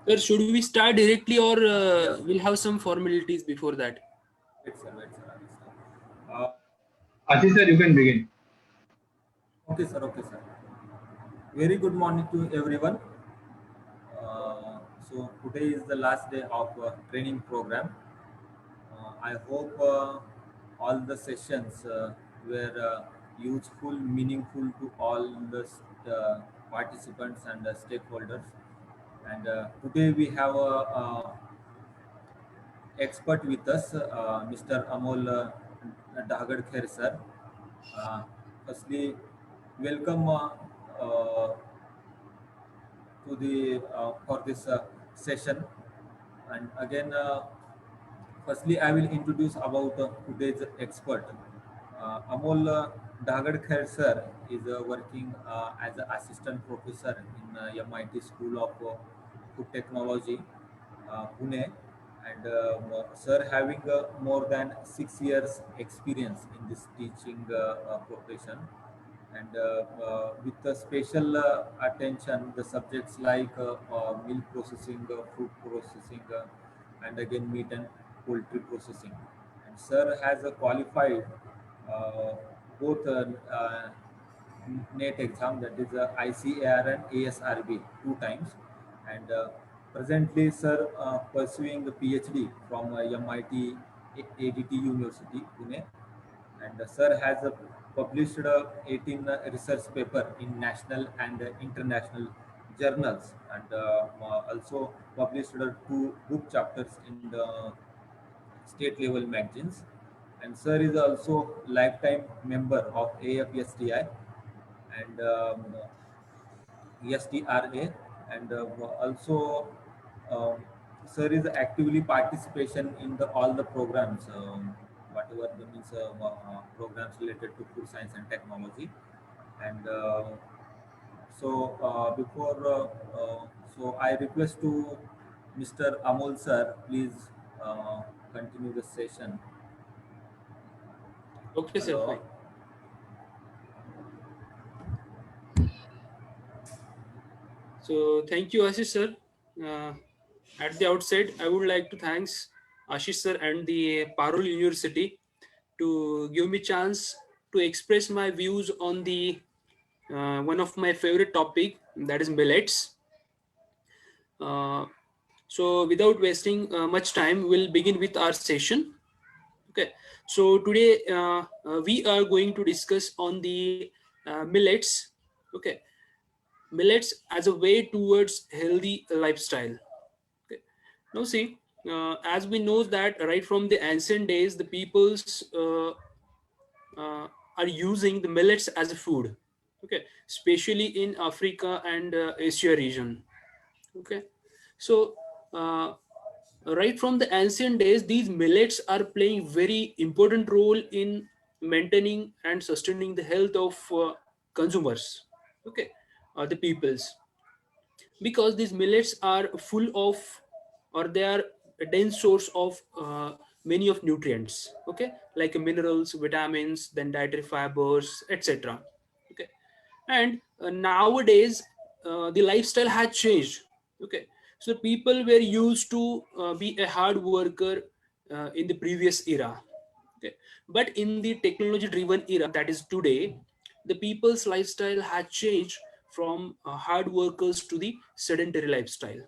Sir, should we start directly or Yes. we'll have some formalities before that? Wait, sir. Wait, sir. Ashish sir, you can begin. Okay, sir. Okay, sir. Very good morning to everyone. So today is the last day of training program. I hope all the sessions were useful, meaningful to all the participants and stakeholders. And today we have a expert with us, Mr. Amol Dagadkher sir. Uh, Firstly, welcome uh, to the for this session. And again, firstly, I will introduce about today's expert. Amol Dagadkher sir is working as an assistant professor in MIT School of Food Technology, Pune, and sir having more than 6 years experience in this teaching profession, and with a special attention the subjects like milk processing, food processing, and again meat and poultry processing. And sir has qualified uh, both NET exam, that is ICAR and ASRB, 2 times, and presently sir pursuing the PhD from MIT ADT University Pune, and sir has published 18 research paper in national and international journals, and also published 2 book chapters in the state level magazines. And sir is also lifetime member of AFSTI and STRA, and also um, sir is actively participation in all the programs, whatever the means programs related to food science and technology. And before so I request to Mr. Amol sir, please continue the session. Okay, sir, Hello. fine. So thank you, Ashish sir. Uh, at the outset, I would like to thanks Ashish sir and the Parul University to give me chance to express my views on the one of my favorite topic, that is millets. Uh, so without wasting much time, we'll begin with our session. Okay. So today we are going to discuss on the millets. Okay, millets as a way towards healthy lifestyle. Okay. Now see, as we know that right from the ancient days, the peoples are using the millets as a food. Okay, especially in Africa and Asia region. Okay, so uh, right from the ancient days, these millets are playing very important role in maintaining and sustaining the health of consumers. Okay, the peoples, because these millets are full of, or they are a dense source of many of nutrients. Okay, like minerals, vitamins, then dietary fibers, etc. Okay, and nowadays the lifestyle has changed. Okay, so people were used to be a hard worker in the previous era. Okay, but in the technology driven era, that is today, the people's lifestyle has changed from hard workers to the sedentary lifestyle.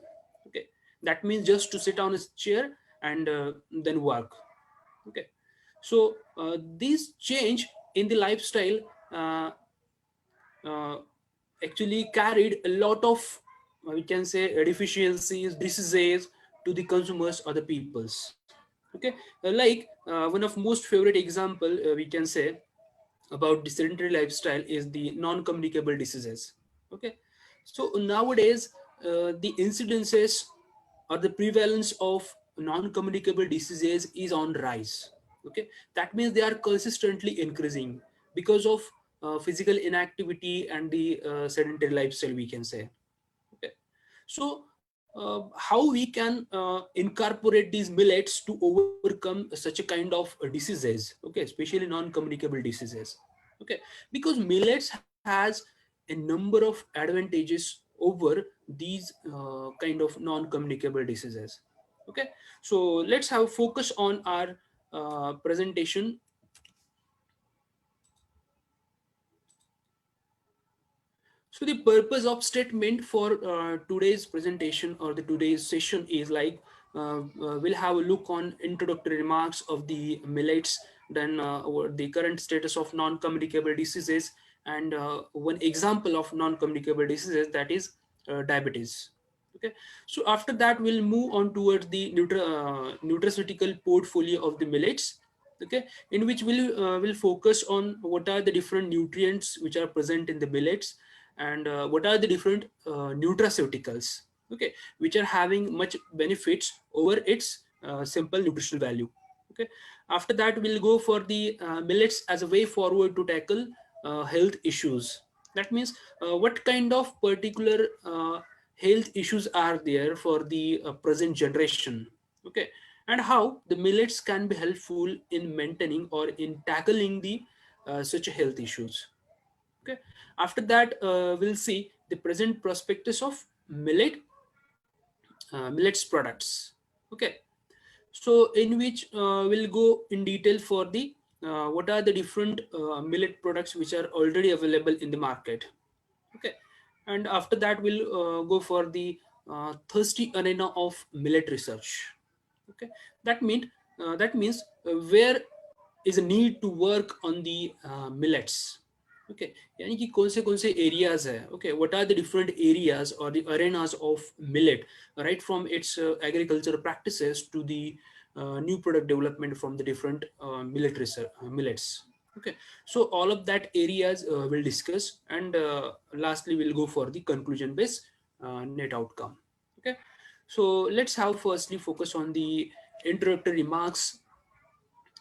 Okay, that means just to sit on a chair and then work. Okay, so this change in the lifestyle uh, uh, actually carried a lot of, we can say, deficiencies, diseases to the consumers or the peoples. Okay, one of most favorite example we can say about the sedentary lifestyle is the non-communicable diseases. Okay, so nowadays the incidences or the prevalence of non-communicable diseases is on rise. Okay, that means they are consistently increasing because of physical inactivity and the sedentary lifestyle, we can say. Okay, so how we can incorporate these millets to overcome such a kind of diseases. Okay, especially non-communicable diseases. Okay, because millets has a number of advantages over these kind of non-communicable diseases. Okay, so let's have focus on our presentation. So the purpose of statement for today's presentation or the today's session is like we'll have a look on introductory remarks of the millets, then the current status of non-communicable diseases, and one example of non-communicable diseases, that is diabetes. Okay, so after that we'll move on towards the nutraceutical portfolio of the millets. Okay, in which we'll focus on what are the different nutrients which are present in the millets, and what are the different nutraceuticals, okay, which are having much benefits over its simple nutritional value. Okay, after that we'll go for the millets as a way forward to tackle health issues. That means what kind of particular health issues are there for the present generation. Okay, and how the millets can be helpful in maintaining or in tackling the such health issues. Okay, after that we'll see the present prospectus of millets products. Okay, so in which we'll go in detail for the what are the different millet products which are already available in the market. Okay, and after that we'll go for the thirsty arena of millet research. Okay, that means where is a need to work on the millets. Okay, यानी कि कौन से areas है. Okay, what are the different areas or the arenas of millet, right from its agricultural practices to the new product development from the different millets. Okay, so all of that areas we'll discuss, and lastly we'll go for the conclusion based net outcome. Okay, so let's have firstly focus on the introductory remarks.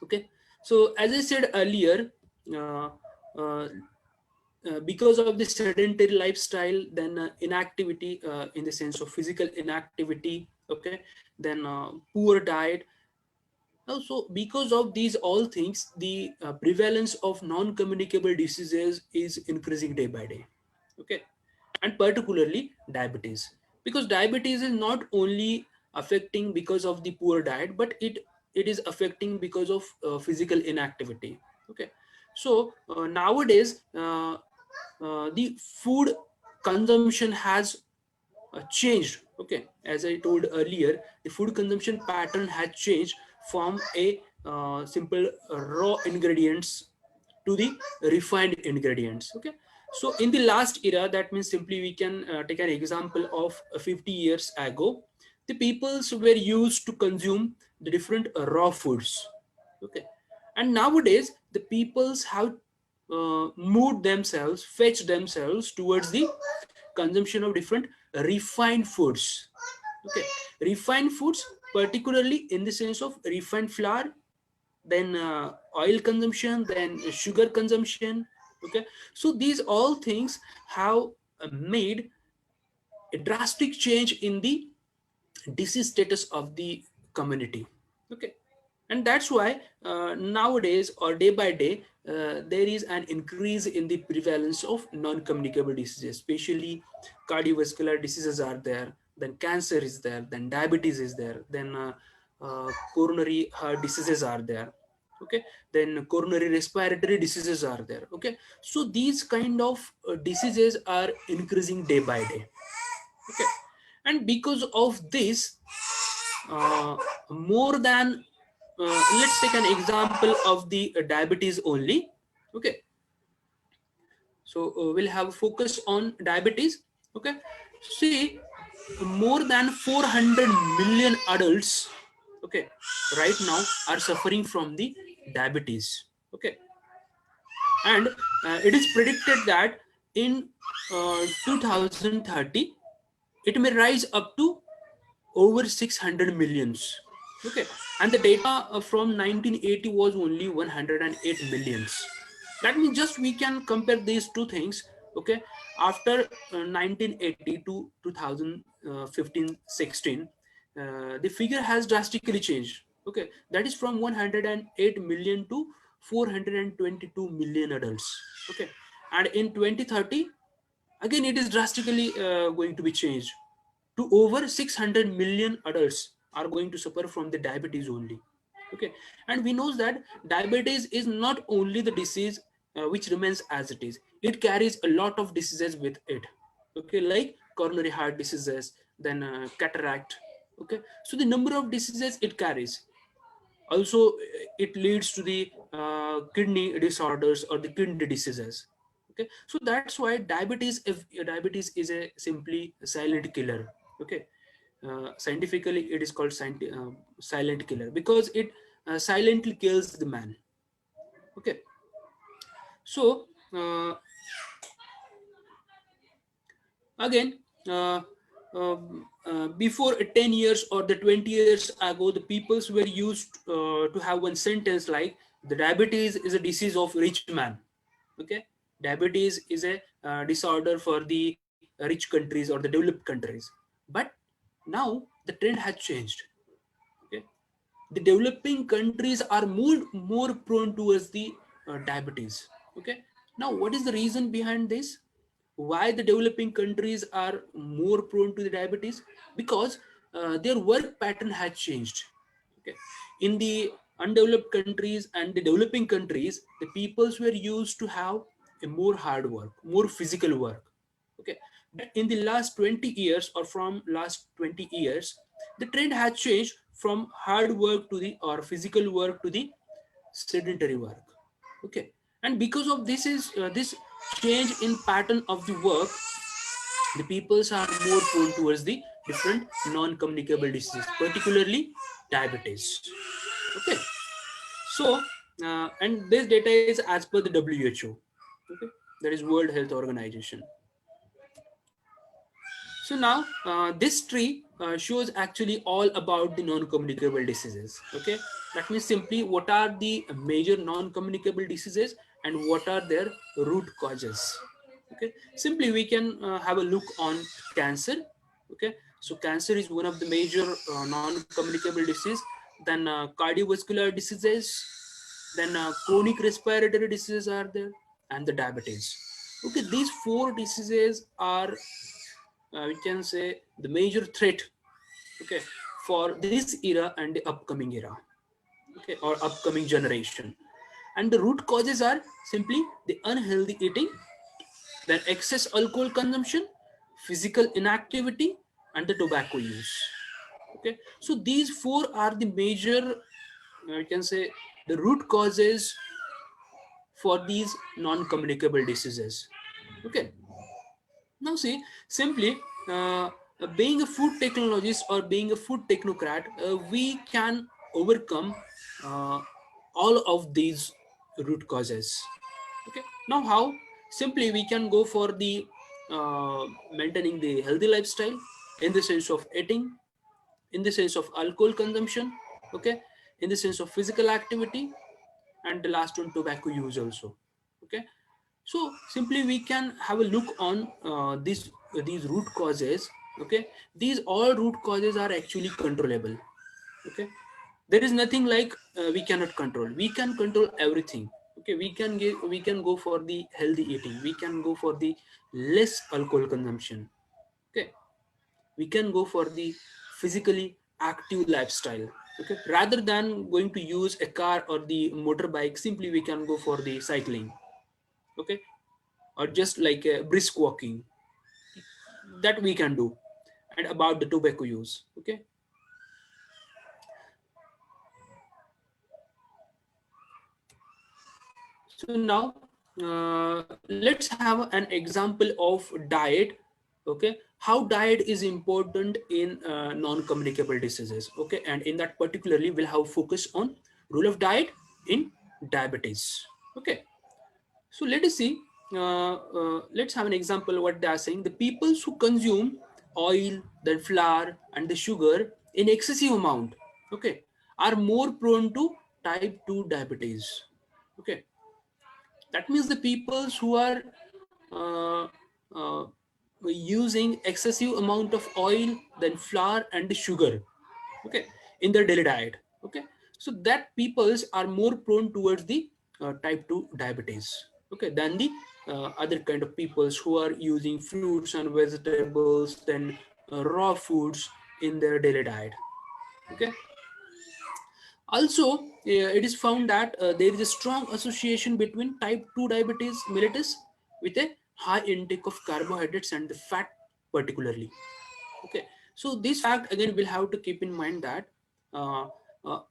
Okay, so as I said earlier, uh, uh, because of the sedentary lifestyle, then inactivity in the sense of physical inactivity. Okay, then poor diet. Also, because of these all things, the prevalence of non-communicable diseases is increasing day by day. Okay, and particularly diabetes, because diabetes is not only affecting because of the poor diet, but it is affecting because of physical inactivity. Okay, so nowadays the food consumption has changed. Okay, as I told earlier, the food consumption pattern has changed from a simple raw ingredients to the refined ingredients. Okay, so in the last era, that means simply we can take an example of 50 years ago, the peoples were used to consume the different raw foods. Okay, and nowadays the peoples have moved themselves, fetched themselves towards the consumption of different refined foods. Okay, refined foods, particularly in the sense of refined flour, then oil consumption, then sugar consumption. Okay, so these all things have made a drastic change in the disease status of the community. Okay, and that's why nowadays or day by day there is an increase in the prevalence of non-communicable diseases, especially cardiovascular diseases are there, then cancer is there, then diabetes is there, then coronary heart diseases are there. Okay, then coronary respiratory diseases are there. Okay, so these kind of diseases are increasing day by day. Okay, and because of this, uh, more than let's take an example of the diabetes only. Okay, so we'll have focus on diabetes. Okay, see, more than 400 million adults, okay, right now are suffering from the diabetes. Okay, and it is predicted that in 2030 it may rise up to over 600 millions. Okay, and the data from 1980 was only 108 millions. That means just we can compare these two things. Okay, after 1980 to 2015-16, the figure has drastically changed. Okay, that is from 108 million to 422 million adults. Okay, and in 2030 again it is drastically going to be changed to over 600 million adults are going to suffer from the diabetes only. Okay, and we know that diabetes is not only the disease which remains as it is, it carries a lot of diseases with it. Okay, like coronary heart diseases, then cataract. Okay, so the number of diseases it carries also, it leads to the kidney disorders or the kidney diseases. Okay, so that's why diabetes, if diabetes is a simply a silent killer. Okay, scientifically it is called silent killer because it silently kills the man. Okay, so again, before 10 years or the 20 years ago, the peoples were used to have one sentence like the diabetes is a disease of rich man. Okay, diabetes is a disorder for the rich countries or the developed countries. But now the trend has changed. Okay, the developing countries are more prone towards the diabetes. Okay, now what is the reason behind this? Why the developing countries are more prone to the diabetes? Because their work pattern has changed. Okay, in the undeveloped countries and the developing countries, the peoples were used to have a more hard work, more physical work. Okay, but in the last 20 years or from last 20 years, the trend has changed from hard work to the or physical work to the sedentary work. Okay, and because of this change in pattern of the work, the peoples are more prone towards the different non-communicable diseases, particularly diabetes. Okay, so and this data is as per the WHO. Okay, that is World Health Organization. So now this tree shows actually all about the non-communicable diseases. Okay, that means simply what are the major non-communicable diseases and what are their root causes. Okay, simply we can have a look on cancer. Okay, so cancer is one of the major non-communicable disease. Then cardiovascular diseases, then chronic respiratory diseases are there, and the diabetes. Okay, these four diseases are we can say the major threat. Okay, for this era and the upcoming era. Okay, or upcoming generation, and the root causes are simply the unhealthy eating, then excess alcohol consumption, physical inactivity, and the tobacco use. Okay, so these four are the major we can say the root causes for these non-communicable diseases. Okay, now, see, simply being a food technologist or being a food technocrat, we can overcome uh, all of these root causes. Okay. Now, how? Simply, we can go for the maintaining the healthy lifestyle in the sense of eating, in the sense of alcohol consumption, okay, in the sense of physical activity, and the last one, tobacco use also. Okay, so simply we can have a look on these root causes. Okay, these all root causes are actually controllable. Okay, there is nothing like we cannot control. We can control everything. Okay, we can go for the healthy eating. We can go for the less alcohol consumption. Okay, we can go for the physically active lifestyle. Okay, rather than going to use a car or the motorbike, simply we can go for the cycling. Okay, or just like a brisk walking, that we can do. And about the tobacco use. Okay, so now let's have an example of diet. Okay, how diet is important in non-communicable diseases. Okay, and in that particularly we'll have focus on role of diet in diabetes. Okay, so let us see. Let's have an example. What they are saying: the people who consume oil, then flour, and the sugar in excessive amount, okay, are more prone to type 2 diabetes. Okay, that means the peoples who are uh, uh, using excessive amount of oil, then flour and sugar, okay, in their daily diet. Okay, so that peoples are more prone towards the type 2 diabetes, okay, than the other kind of peoples who are using fruits and vegetables, then raw foods in their daily diet. Okay. Also, it is found that there is a strong association between type 2 diabetes mellitus with a high intake of carbohydrates and the fat particularly. Okay, so this fact again we'll have to keep in mind that uh,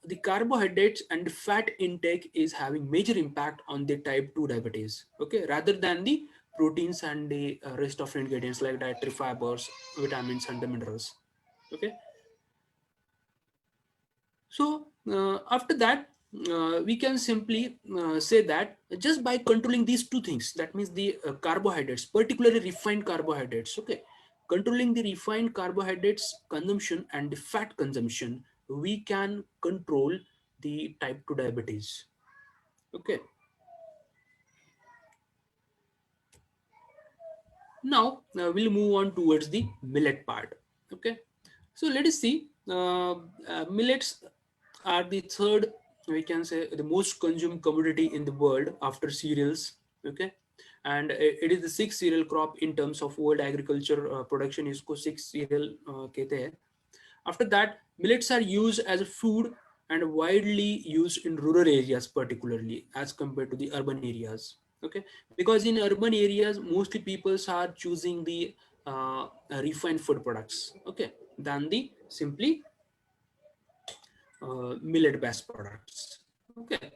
the carbohydrates and fat intake is having major impact on the type 2 diabetes, okay, rather than the proteins and the rest of ingredients like dietary fibers, vitamins and the minerals. Okay, so after that, we can simply say that just by controlling these two things, that means the carbohydrates, particularly refined carbohydrates, okay, controlling the refined carbohydrates consumption and the fat consumption, we can control the type 2 diabetes. Okay, now we'll move on towards the millet part. Okay, so let us see. Millets are the third, we can say, the most consumed commodity in the world after cereals. Okay, and it is the sixth cereal crop in terms of world agriculture production. इसको six cereal कहते हैं. After that, millets are used as a food and widely used in rural areas, particularly as compared to the urban areas. Okay, because in urban areas, mostly people are choosing the refined food products. Okay, than the simply millet-based products. Okay,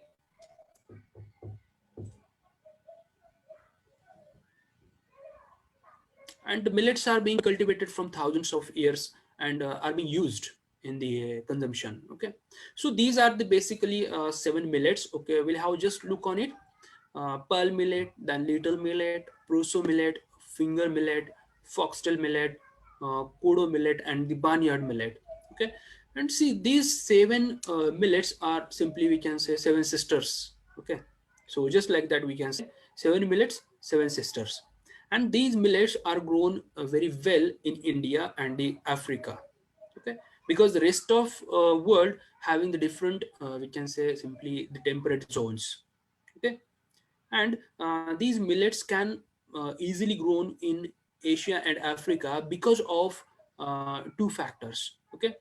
and the millets are being cultivated from thousands of years and are being used in the consumption. Okay, so these are the basically seven millets. Okay, we'll have just look on it. Pearl millet, then little millet, proso millet, finger millet, foxtail millet, kodo millet, and the barnyard millet. Okay, and see these seven millets are simply, we can say, seven sisters. Okay, so just like that we can say seven millets, seven sisters, and these millets are grown very well in India and the Africa. Okay, because the rest of world having the different, we can say simply the temperate zones. Okay, and these millets can easily grown in Asia and Africa because of two factors. Okay,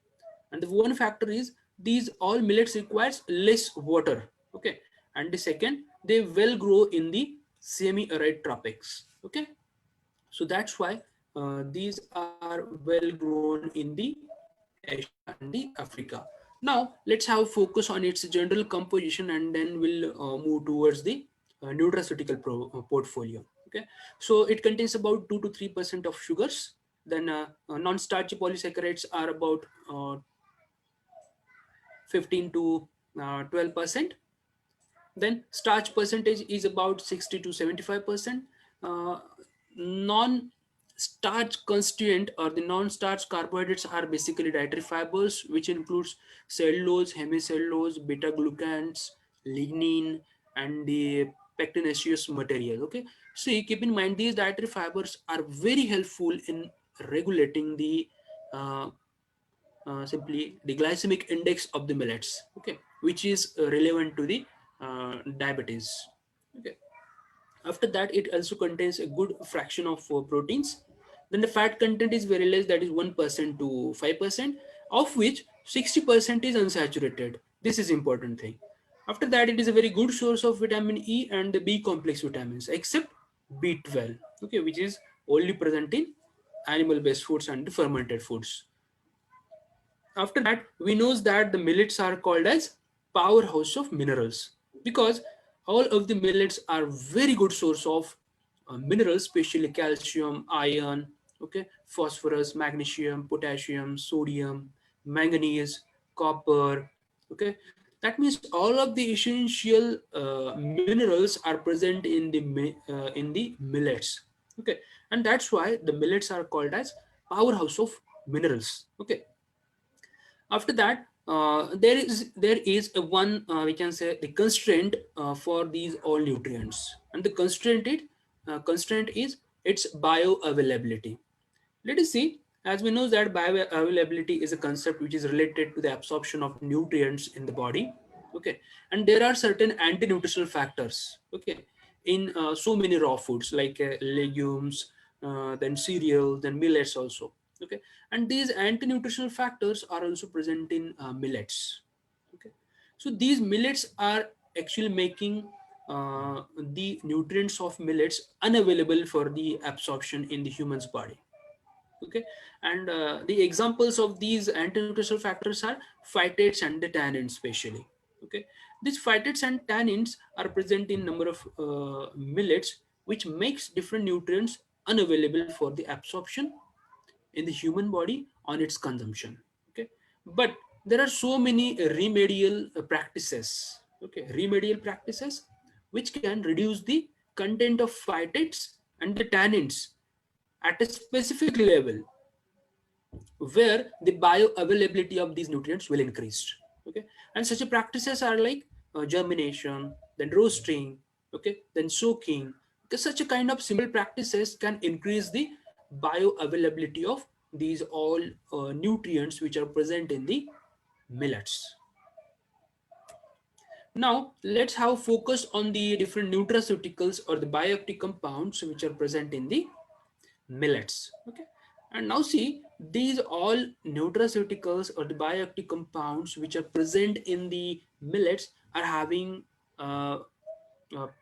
and the one factor is these all millets requires less water. Okay, and the second, they will grow in the semi-arid tropics. Okay, so that's why these are well grown in the Asia and the Africa. Now let's have focus on its general composition and then we'll move towards the nutraceutical portfolio. Okay, so it contains about 2 to 3% of sugars. Then non-starchy polysaccharides are about 15 to 12%. Then starch percentage is about 60 to 75%. uh, Non starch constituent or the non starch carbohydrates are basically dietary fibers, which includes cellulose, hemicellulose, beta glucans, lignin, and the pectinaceous material. Okay, see, keep in mind these dietary fibers are very helpful in regulating the uh, simply the glycemic index of the millets. Okay, which is relevant to the diabetes. Okay, after that it also contains a good fraction of proteins. Then the fat content is very less, that is 1% to 5%, of which 60% is unsaturated. This is important thing. After that, it is a very good source of vitamin E and the B complex vitamins except B12. Okay, which is only present in animal based foods and the fermented foods. After that, we know that the millets are called as powerhouse of minerals because all of the millets are very good source of minerals, especially calcium, iron, okay, phosphorus, magnesium, potassium, sodium, manganese, copper. Okay, that means all of the essential minerals are present in the millets. Okay, and that's why the millets are called as powerhouse of minerals. Okay, after that, there is a one, we can say, the constraint for these all nutrients, and the constraint is its bioavailability. Let us see. As we know that bioavailability is a concept which is related to the absorption of nutrients in the body. Okay, and there are certain anti-nutritional factors. Okay, in so many raw foods like legumes, then cereal, then millets also. Okay, and these anti-nutritional factors are also present in millets. Okay, so these millets are actually making the nutrients of millets unavailable for the absorption in the human's body. Okay, and the examples of these anti-nutritional factors are phytates and the tannins especially. Okay, these phytates and tannins are present in number of millets, which makes different nutrients unavailable for the absorption in the human body on its consumption. Okay, but there are so many remedial practices, okay, remedial practices which can reduce the content of phytates and the tannins at a specific level where the bioavailability of these nutrients will increase. Okay, and such a practices are like germination, then roasting, okay, then soaking. Okay, such a kind of simple practices can increase the bioavailability of these all nutrients which are present in the millets. Now let's have focus on the different nutraceuticals or the bioactive compounds which are present in the millets. Okay, and now see these all nutraceuticals or the bioactive compounds which are present in the millets are having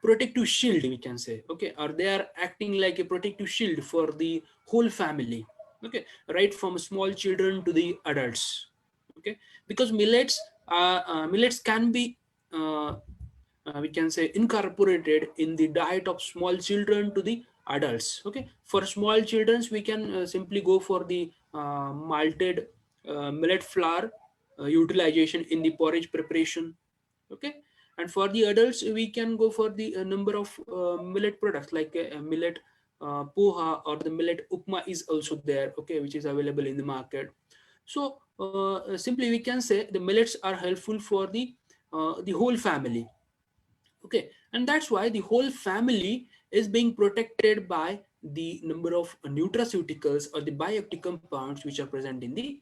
protective shield, we can say. Okay, or they are acting like a protective shield for the whole family. Okay, right from small children to the adults. Okay, because millets can be uh, we can say incorporated in the diet of small children to the adults. Okay, for small children we can simply go for the malted millet flour utilization in the porridge preparation. Okay, and for the adults we can go for the number of millet products like millet poha or the millet upma is also there, okay, which is available in the market. So simply we can say the millets are helpful for the whole family. Okay, and that's why the whole family is being protected by the number of nutraceuticals or the bioactive compounds which are present in the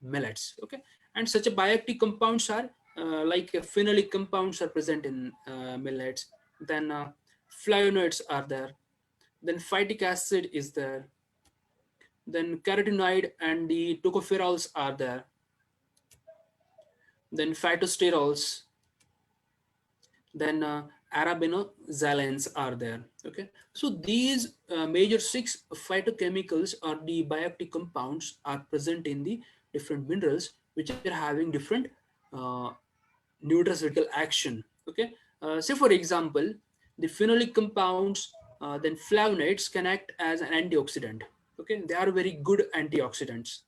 millets. Okay, and such a bioactive compounds are like phenolic compounds are present in millets, then flavonoids are there, then phytic acid is there, then carotenoid and the tocopherols are there, then phytosterols, then arabinoxylanes are there. Okay, so these major six phytochemicals or the bioactive compounds are present in the different minerals which are having different uh, nutraceutical action. Okay, say for example the phenolic compounds, then flavonoids can act as an antioxidant. Okay, they are very good antioxidants.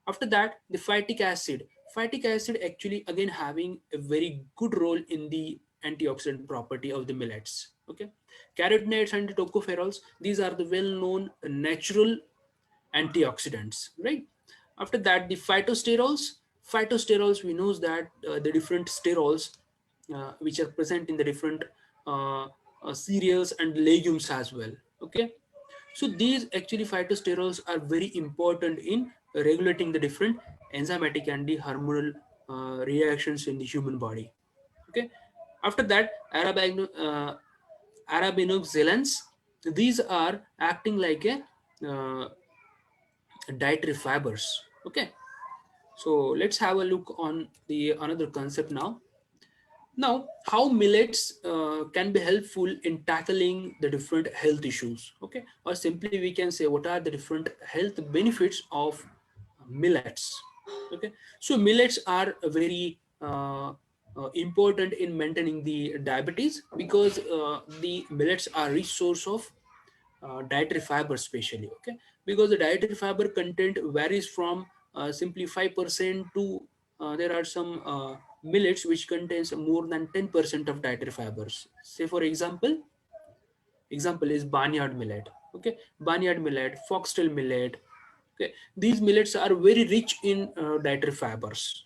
After that, the phytic acid. Phytic acid actually again having a very good role in the antioxidant property of the millets. Okay, carotenoids and the tocopherols. These are the well-known natural antioxidants, right? After that, the phytosterols. Phytosterols, we know that the different sterols which are present in the different cereals and legumes as well. Okay, so these actually phytosterols are very important in regulating the different enzymatic and the hormonal reactions in the human body. Okay, after that, arabinoxylans. These are acting like a dietary fibers. Okay, so let's have a look on the another concept now. Now, how millets can be helpful in tackling the different health issues, okay? Or simply we can say what are the different health benefits of millets, okay? So millets are very important in maintaining the diabetes because the millets are rich source of dietary fiber especially. Okay, because the dietary fiber content varies from simply 5% to there are some millets which contains more than 10% of dietary fibers. Say for example is barnyard millet. Okay, barnyard millet, foxtail millet. Okay, these millets are very rich in dietary fibers.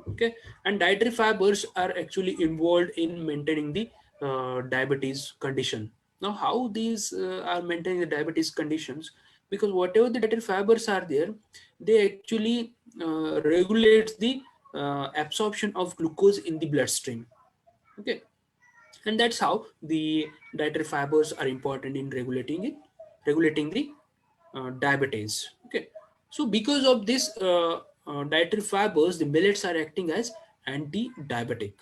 Okay, and dietary fibers are actually involved in maintaining the diabetes condition. Now how these are maintaining the diabetes conditions, because whatever the dietary fibers are there, they actually regulates the absorption of glucose in the bloodstream. Okay, and that's how the dietary fibers are important in regulating the diabetes. Okay, so because of this dietary fibers, the millets are acting as anti-diabetic.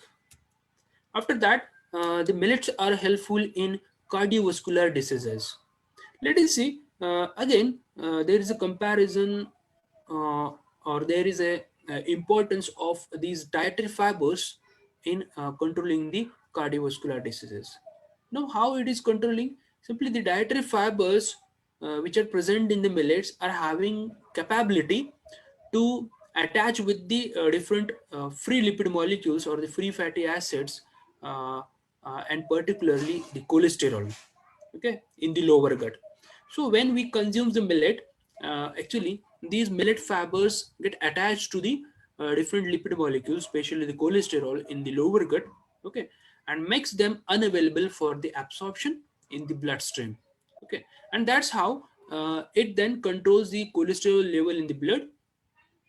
After that, the millets are helpful in cardiovascular diseases. Let us see again. There is a comparison, uh, or there is a importance of these dietary fibers in controlling the cardiovascular diseases. Now, how it is controlling? Simply, the dietary fibers which are present in the millets are having capability to attach with the different free lipid molecules or the free fatty acids, uh, and particularly the cholesterol, okay, in the lower gut. So when we consume the millet, actually these millet fibers get attached to the different lipid molecules, especially the cholesterol in the lower gut, okay, and makes them unavailable for the absorption in the bloodstream, okay. And that's how it then controls the cholesterol level in the blood,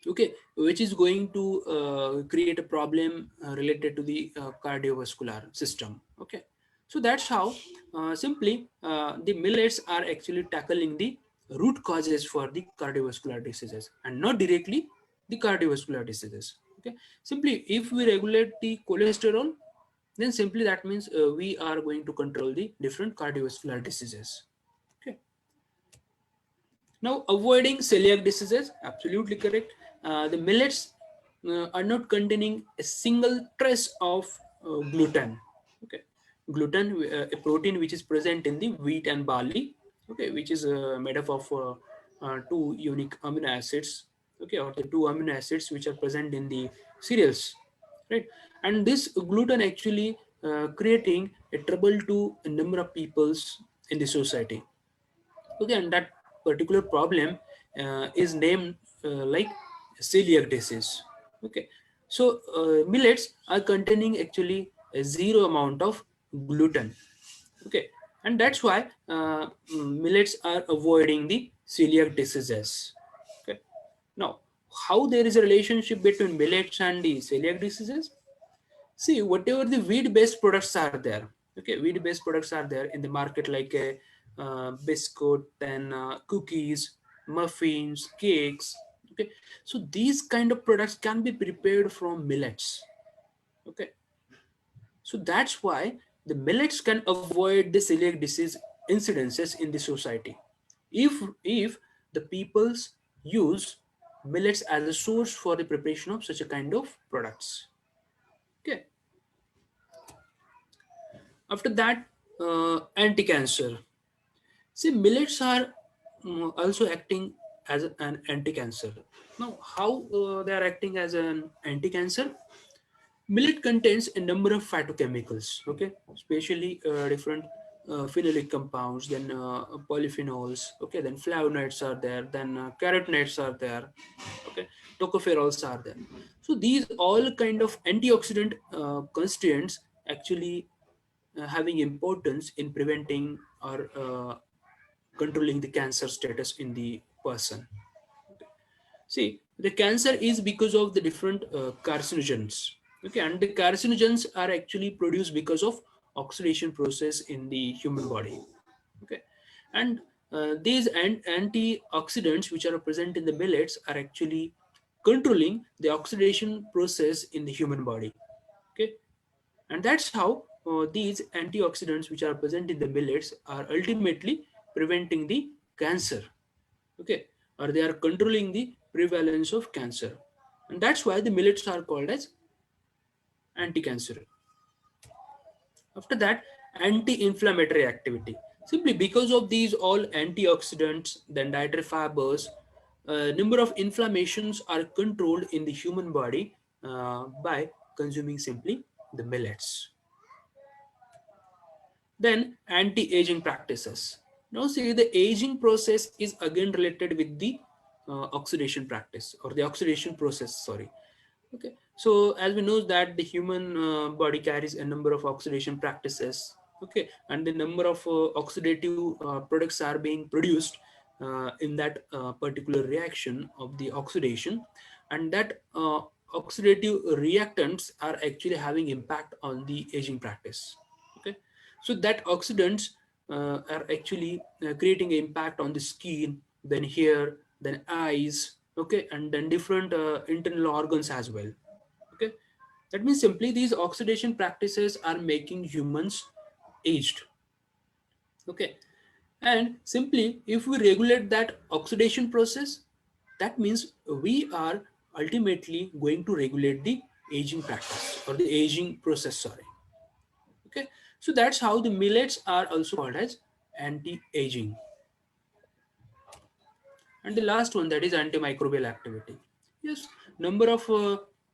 okay, which is going to create a problem related to the cardiovascular system, okay. So that's how simply the millets are actually tackling the root causes for the cardiovascular diseases and not directly the cardiovascular diseases, okay. Simply if we regulate the cholesterol, then simply that means we are going to control the different cardiovascular diseases, okay. Now, avoiding celiac diseases, absolutely correct. The millets are not containing a single trace of gluten. Okay, gluten, a protein which is present in the wheat and barley. Okay, which is made up of two unique amino acids. Okay, or the two amino acids which are present in the cereals, right? And this gluten actually creating a trouble to a number of peoples in the society. Okay, and that particular problem is named like celiac disease, okay. So millets are containing actually a zero amount of gluten, okay, and that's why millets are avoiding the celiac diseases, okay. Now, how there is a relationship between millets and the celiac diseases? See, whatever the wheat-based products are there, okay, wheat-based products are there in the market, like a biscuit, then cookies, muffins, cakes. Okay, so these kind of products can be prepared from millets. Okay, so that's why the millets can avoid the celiac disease incidences in the society. If if the peoples use millets as a source for the preparation of such a kind of products. Okay. After that, anti-cancer. See, millets are also acting as an anti-cancer. Now, how they are acting as an anti-cancer? Millet contains a number of phytochemicals, okay, especially different phenolic compounds, then polyphenols, okay, then flavonoids are there, then carotenoids are there, okay, tocopherols are there. So these all kind of antioxidant constituents actually having importance in preventing or controlling the cancer status in the person. See, the cancer is because of the different carcinogens. Okay, and the carcinogens are actually produced because of oxidation process in the human body. Okay, and these antioxidants which are present in the millets are actually controlling the oxidation process in the human body. Okay, and that's how these antioxidants which are present in the millets are ultimately preventing the cancer, okay, or they are controlling the prevalence of cancer, and that's why the millets are called as anti-cancer. After that, anti-inflammatory activity, simply because of these all antioxidants, then dietary fibers, number of inflammations are controlled in the human body by consuming simply the millets. Then anti-aging practices. Now see, the aging process is again related with the oxidation practice or the oxidation process, sorry. Okay, so as we know that the human body carries a number of oxidation practices, okay, and the number of oxidative products are being produced in that particular reaction of the oxidation, and that oxidative reactants are actually having impact on the aging practice, okay. So that oxidants are actually creating an impact on the skin, then hair, then eyes, okay, and then different internal organs as well. Okay, that means simply these oxidation practices are making humans aged. Okay, and simply if we regulate that oxidation process, that means we are ultimately going to regulate the aging practice or the aging process. Sorry. Okay, so that's how the millets are also called as anti-aging. And the last one, that is antimicrobial activity. Yes, number of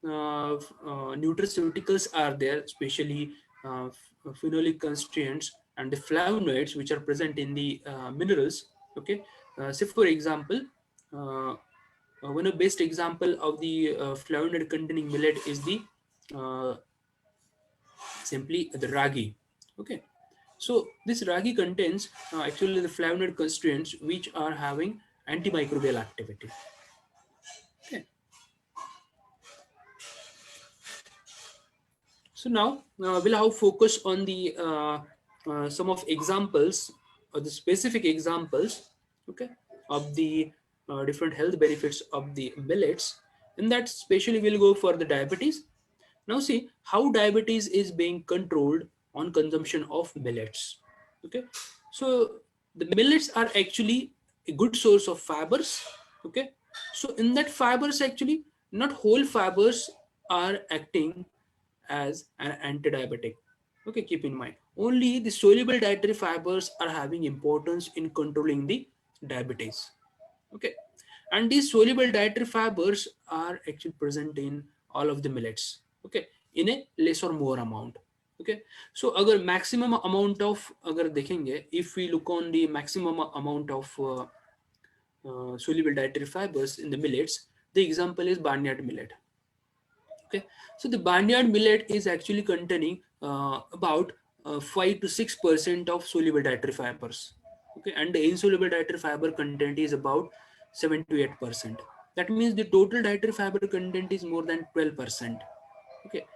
nutraceuticals are there, especially phenolic constituents and the flavonoids which are present in the minerals. Okay, say for example, uh, one of best example of the flavonoid containing millet is the uh, simply the ragi. Okay, so this ragi contains actually the flavonoid constituents which are having antimicrobial activity. Okay, so now we'll have focus on the some of examples or the specific examples, okay, of the different health benefits of the millets. In that, especially we'll go for the diabetes. Now see how diabetes is being controlled on consumption of millets. Okay, so the millets are actually a good source of fibers. Okay, so in that fibers actually not whole fibers are acting as an anti-diabetic. Okay, keep in mind only the soluble dietary fibers are having importance in controlling the diabetes. Okay, and these soluble dietary fibers are actually present in all of the millets. Okay, in a less or more amount. Okay, so अगर maximum amount of अगर देखेंगे, if we look on the maximum amount of soluble dietary fibers in the millets, the example is barnyard millet. Okay, so the barnyard millet is actually containing about 5 to 6% of soluble dietary fibers. Okay, and the insoluble dietary fiber content is about 7 to 8%. That means the total dietary fiber content is more than 12%. Okay,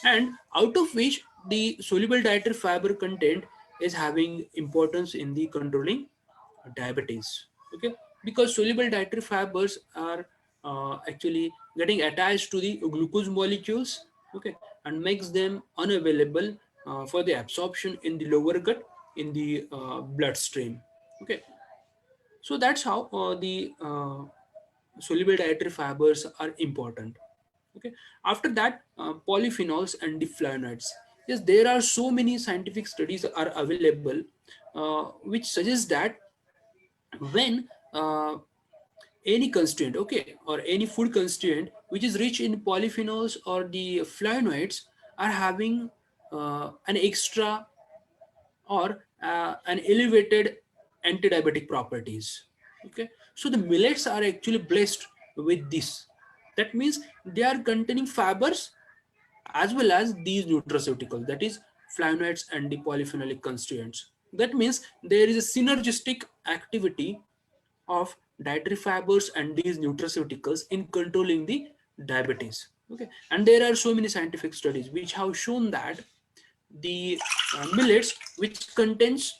and out of which the soluble dietary fiber content is having importance in the controlling diabetes. Okay, because soluble dietary fibers are actually getting attached to the glucose molecules. Okay, and makes them unavailable for the absorption in the lower gut in the bloodstream. Okay, so that's how the soluble dietary fibers are important. Okay, after that polyphenols and the flavonoids. Yes, there are so many scientific studies are available which suggest that when any constituent, okay, or any food constituent which is rich in polyphenols or the flavonoids are having an extra or an elevated anti-diabetic properties. Okay, so the millets are actually blessed with this. That means they are containing fibers as well as these nutraceuticals, that is flavonoids and the polyphenolic constituents. That means there is a synergistic activity of dietary fibers and these nutraceuticals in controlling the diabetes. Okay, and there are so many scientific studies which have shown that the millets which contains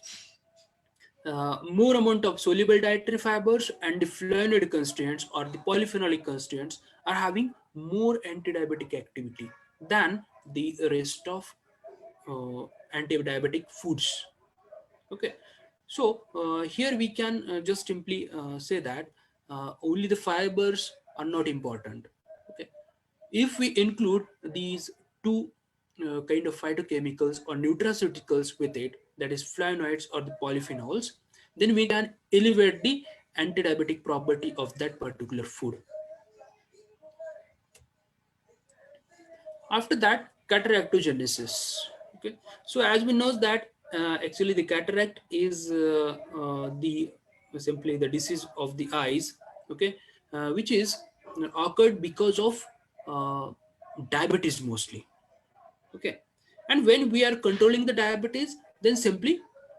more amount of soluble dietary fibers and the flavonoid constituents or the polyphenolic constituents are having more anti-diabetic activity than the rest of anti-diabetic foods. Okay, so here we can just simply say that only the fibers are not important. Okay, if we include these two kind of phytochemicals or nutraceuticals with it, that is flavonoids or the polyphenols, then we can elevate the anti-diabetic property of that particular food. After that, cataractogenesis. Okay, so as we know that actually the cataract is the simply the disease of the eyes. Okay, which is occurred because of uh, diabetes mostly. Okay, and when we are controlling the diabetes, then simply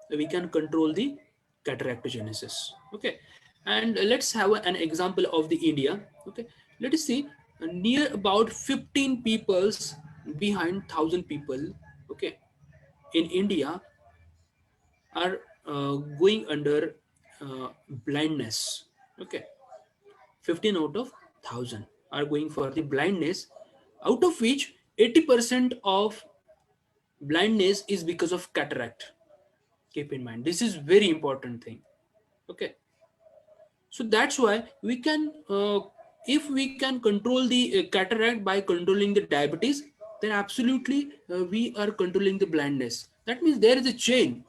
we can control the cataractogenesis. Okay, and let's have an example of the India. Okay, let us see near about 15 peoples behind 1,000 people. Okay, in India, are going under blindness. Okay, 15 out of 1000 are going for the blindness, out of which 80% of blindness is because of cataract. Keep in mind, this is very important thing. Okay, so that's why we can if we can control the cataract by controlling the diabetes, then absolutely we are controlling the blindness. That means there is a chain.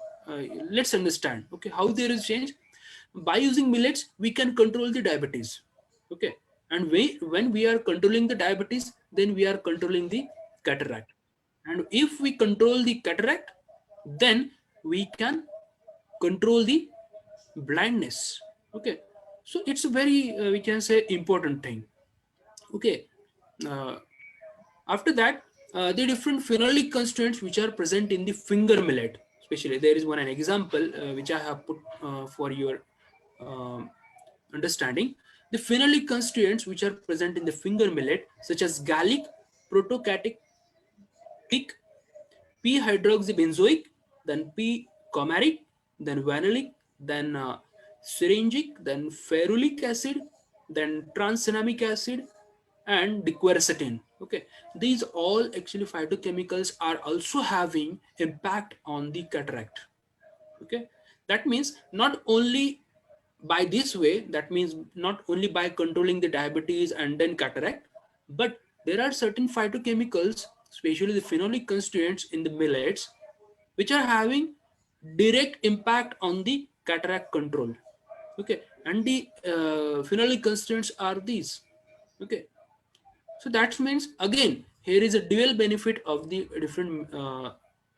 Let's understand, okay, how there is change. By using millets we can control the diabetes. Okay, and when we are controlling the diabetes, then we are controlling the cataract. And if we control the cataract, then we can control the blindness. Okay, so it's a very we can say important thing. Okay, uh, after that, the different phenolic constituents which are present in the finger millet, especially there is one an example which I have put for your um, understanding. The phenolic constituents which are present in the finger millet, such as gallic, protocatic, P-hydroxybenzoic, then P-comaric, then vanillic, then syringic, then ferulic acid, then transenamic acid, and quercetin. Okay, these all actually phytochemicals are also having impact on the cataract. Okay, that means not only by this way, that means not only by controlling the diabetes and then cataract, but there are certain phytochemicals, especially the phenolic constituents in the millets, which are having direct impact on the cataract control. Okay, and the phenolic constituents are these. Okay, so that means again here is a dual benefit of the different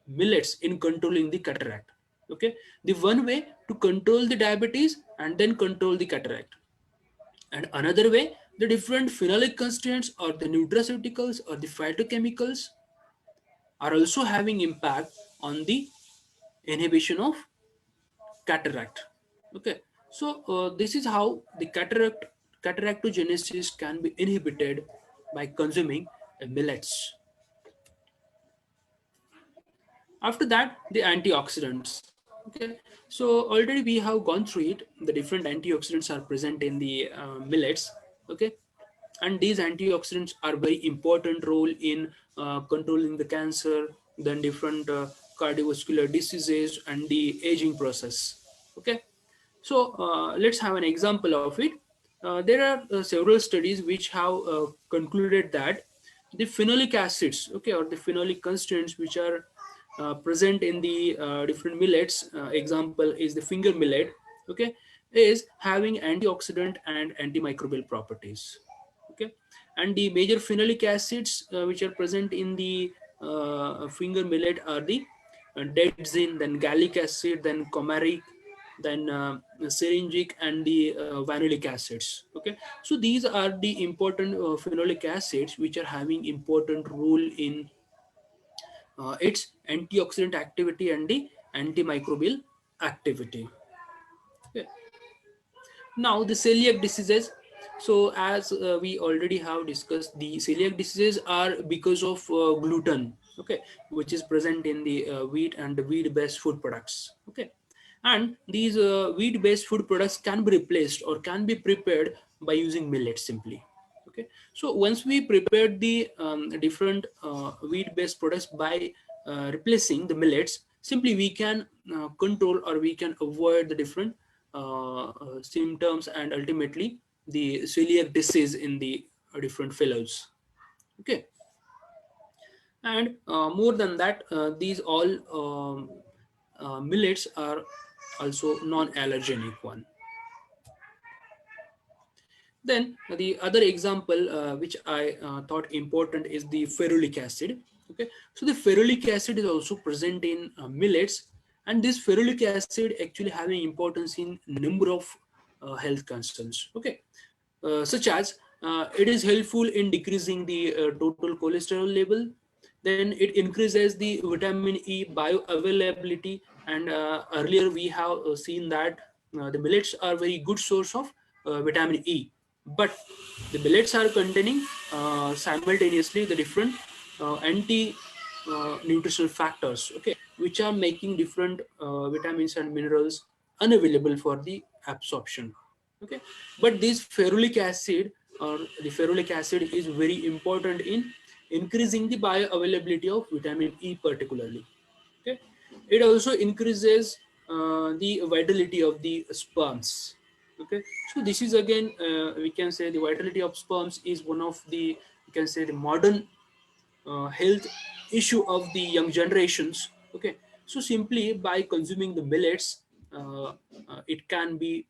millets in controlling the cataract. Okay, the one way to control the diabetes and then control the cataract, and another way the different phenolic constituents or the nutraceuticals or the phytochemicals are also having impact on the inhibition of cataract. Okay, so this is how the cataractogenesis can be inhibited by consuming millets. After that, the antioxidants. Okay, so already we have gone through it. The different antioxidants are present in the millets. Okay, and these antioxidants are very important role in controlling the cancer, then different cardiovascular diseases and the aging process. Okay, so let's have an example of it. There are several studies which have concluded that the phenolic acids, okay, or the phenolic constituents which are present in the different millets, example is the finger millet, okay, is having antioxidant and antimicrobial properties. Okay, and the major phenolic acids which are present in the finger millet are the dedzin, then gallic acid, then comaric, then syringic, and the vanillic acids. Okay, so these are the important phenolic acids which are having important role in its antioxidant activity and the antimicrobial activity. Okay. Now the celiac diseases. So as we already have discussed, the celiac diseases are because of gluten, okay, which is present in the wheat and the wheat-based food products. Okay, and these wheat-based food products can be replaced or can be prepared by using millet simply. Okay, so once we prepared the different wheat-based products by replacing the millets, simply we can control or we can avoid the different symptoms and ultimately the celiac disease in the different fellows. Okay, and more than that, these all millets are also non-allergenic one. Then the other example which I thought important is the ferulic acid. Okay, so the ferulic acid is also present in millets, and this ferulic acid actually having importance in number of health concerns. Okay, such as it is helpful in decreasing the total cholesterol level. Then it increases the vitamin E bioavailability, and earlier we have seen that the millets are very good source of vitamin E, but the millets are containing simultaneously the different anti-inflammatory nutritional factors, okay, which are making different vitamins and minerals unavailable for the absorption. Okay, but this ferulic acid or the ferulic acid is very important in increasing the bioavailability of vitamin E particularly. Okay, it also increases the vitality of the sperms. Okay, so this is again we can say the vitality of sperms is one of the, we can say, the modern health issue of the young generations. Okay, so simply by consuming the millets, it can be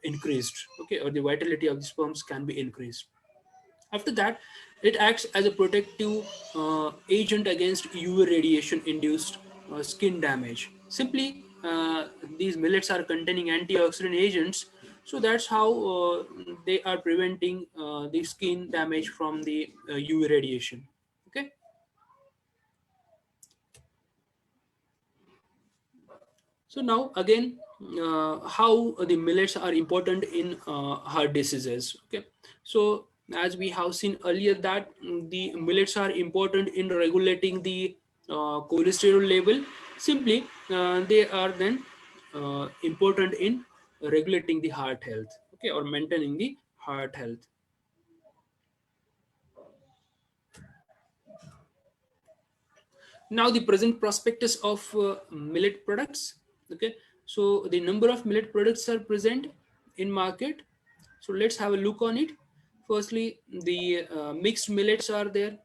increased. Okay, or the vitality of the sperms can be increased. After that, it acts as a protective agent against UV radiation induced skin damage. Simply, these millets are containing antioxidant agents, so that's how they are preventing the skin damage from the UV radiation. Okay, so now again, how the millets are important in heart diseases. Okay, so as we have seen earlier that the millets are important in regulating the cholesterol level. Simply, they are then important in regulating the heart health. Okay, or maintaining the heart health. Now the present prospectus of millet products. Okay, so the number of millet products are present in market. So let's have a look on it. Firstly, the mixed millets are there,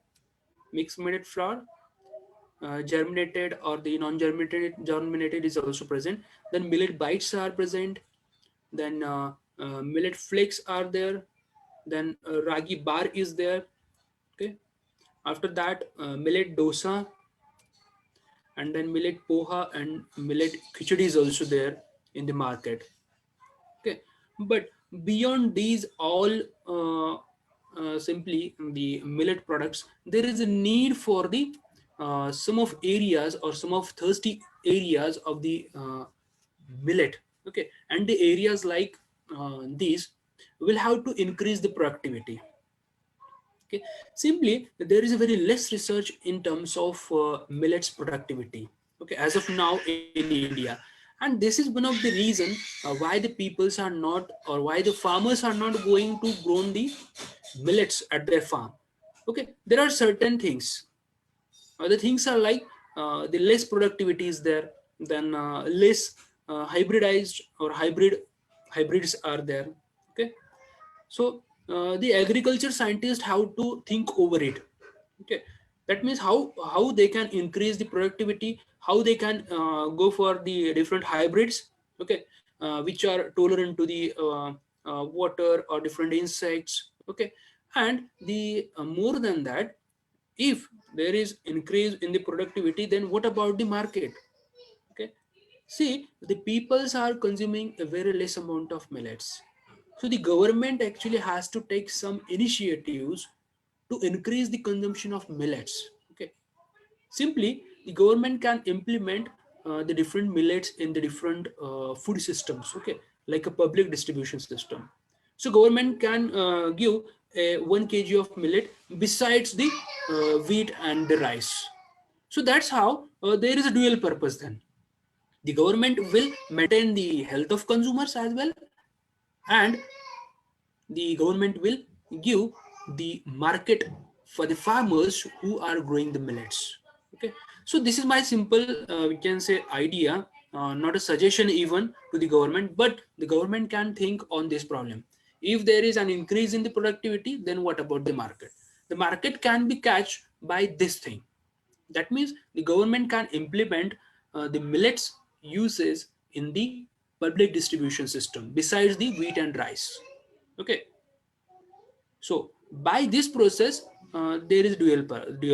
mixed millet flour, germinated or the non-germinated is also present. Then millet bites are present. Then millet flakes are there. Then ragi bar is there. Okay. After that, millet dosa, and then millet poha and millet khichdi is also there in the market. Okay, but beyond these all, simply the millet products, there is a need for the some of areas or some of thirsty areas of the millet. Okay, and the areas like these will have to increase the productivity. Okay, simply there is a very less research in terms of millets productivity. Okay, as of now in India, and this is one of the reason why the peoples are not, or why the farmers are not going to grow the millets at their farm. Okay, there are certain things. The things are like the less productivity is there, then less hybridized or hybrids are there. Okay, so the agriculture scientists have to think over it. Okay, that means how they can increase the productivity, how they can go for the different hybrids. Okay, which are tolerant to the water or different insects. Okay, and the more than that, if there is increase in the productivity, then what about the market? Okay, see, the peoples are consuming a very less amount of millets. So the government actually has to take some initiatives to increase the consumption of millets. Okay, simply the government can implement the different millets in the different food systems. Okay, like a public distribution system. So government can give a 1 kg of millet besides the wheat and the rice. So that's how there is a dual purpose then. The government will maintain the health of consumers as well, and the government will give the market for the farmers who are growing the millets. Okay, so this is my simple, we can say, idea, not a suggestion even to the government, but the government can think on this problem. If there is an increase in the productivity, then what about the market? The market can be catched by this thing. That means the government can implement the millets uses in the public distribution system besides the wheat and rice. Okay, so by this process, there is dual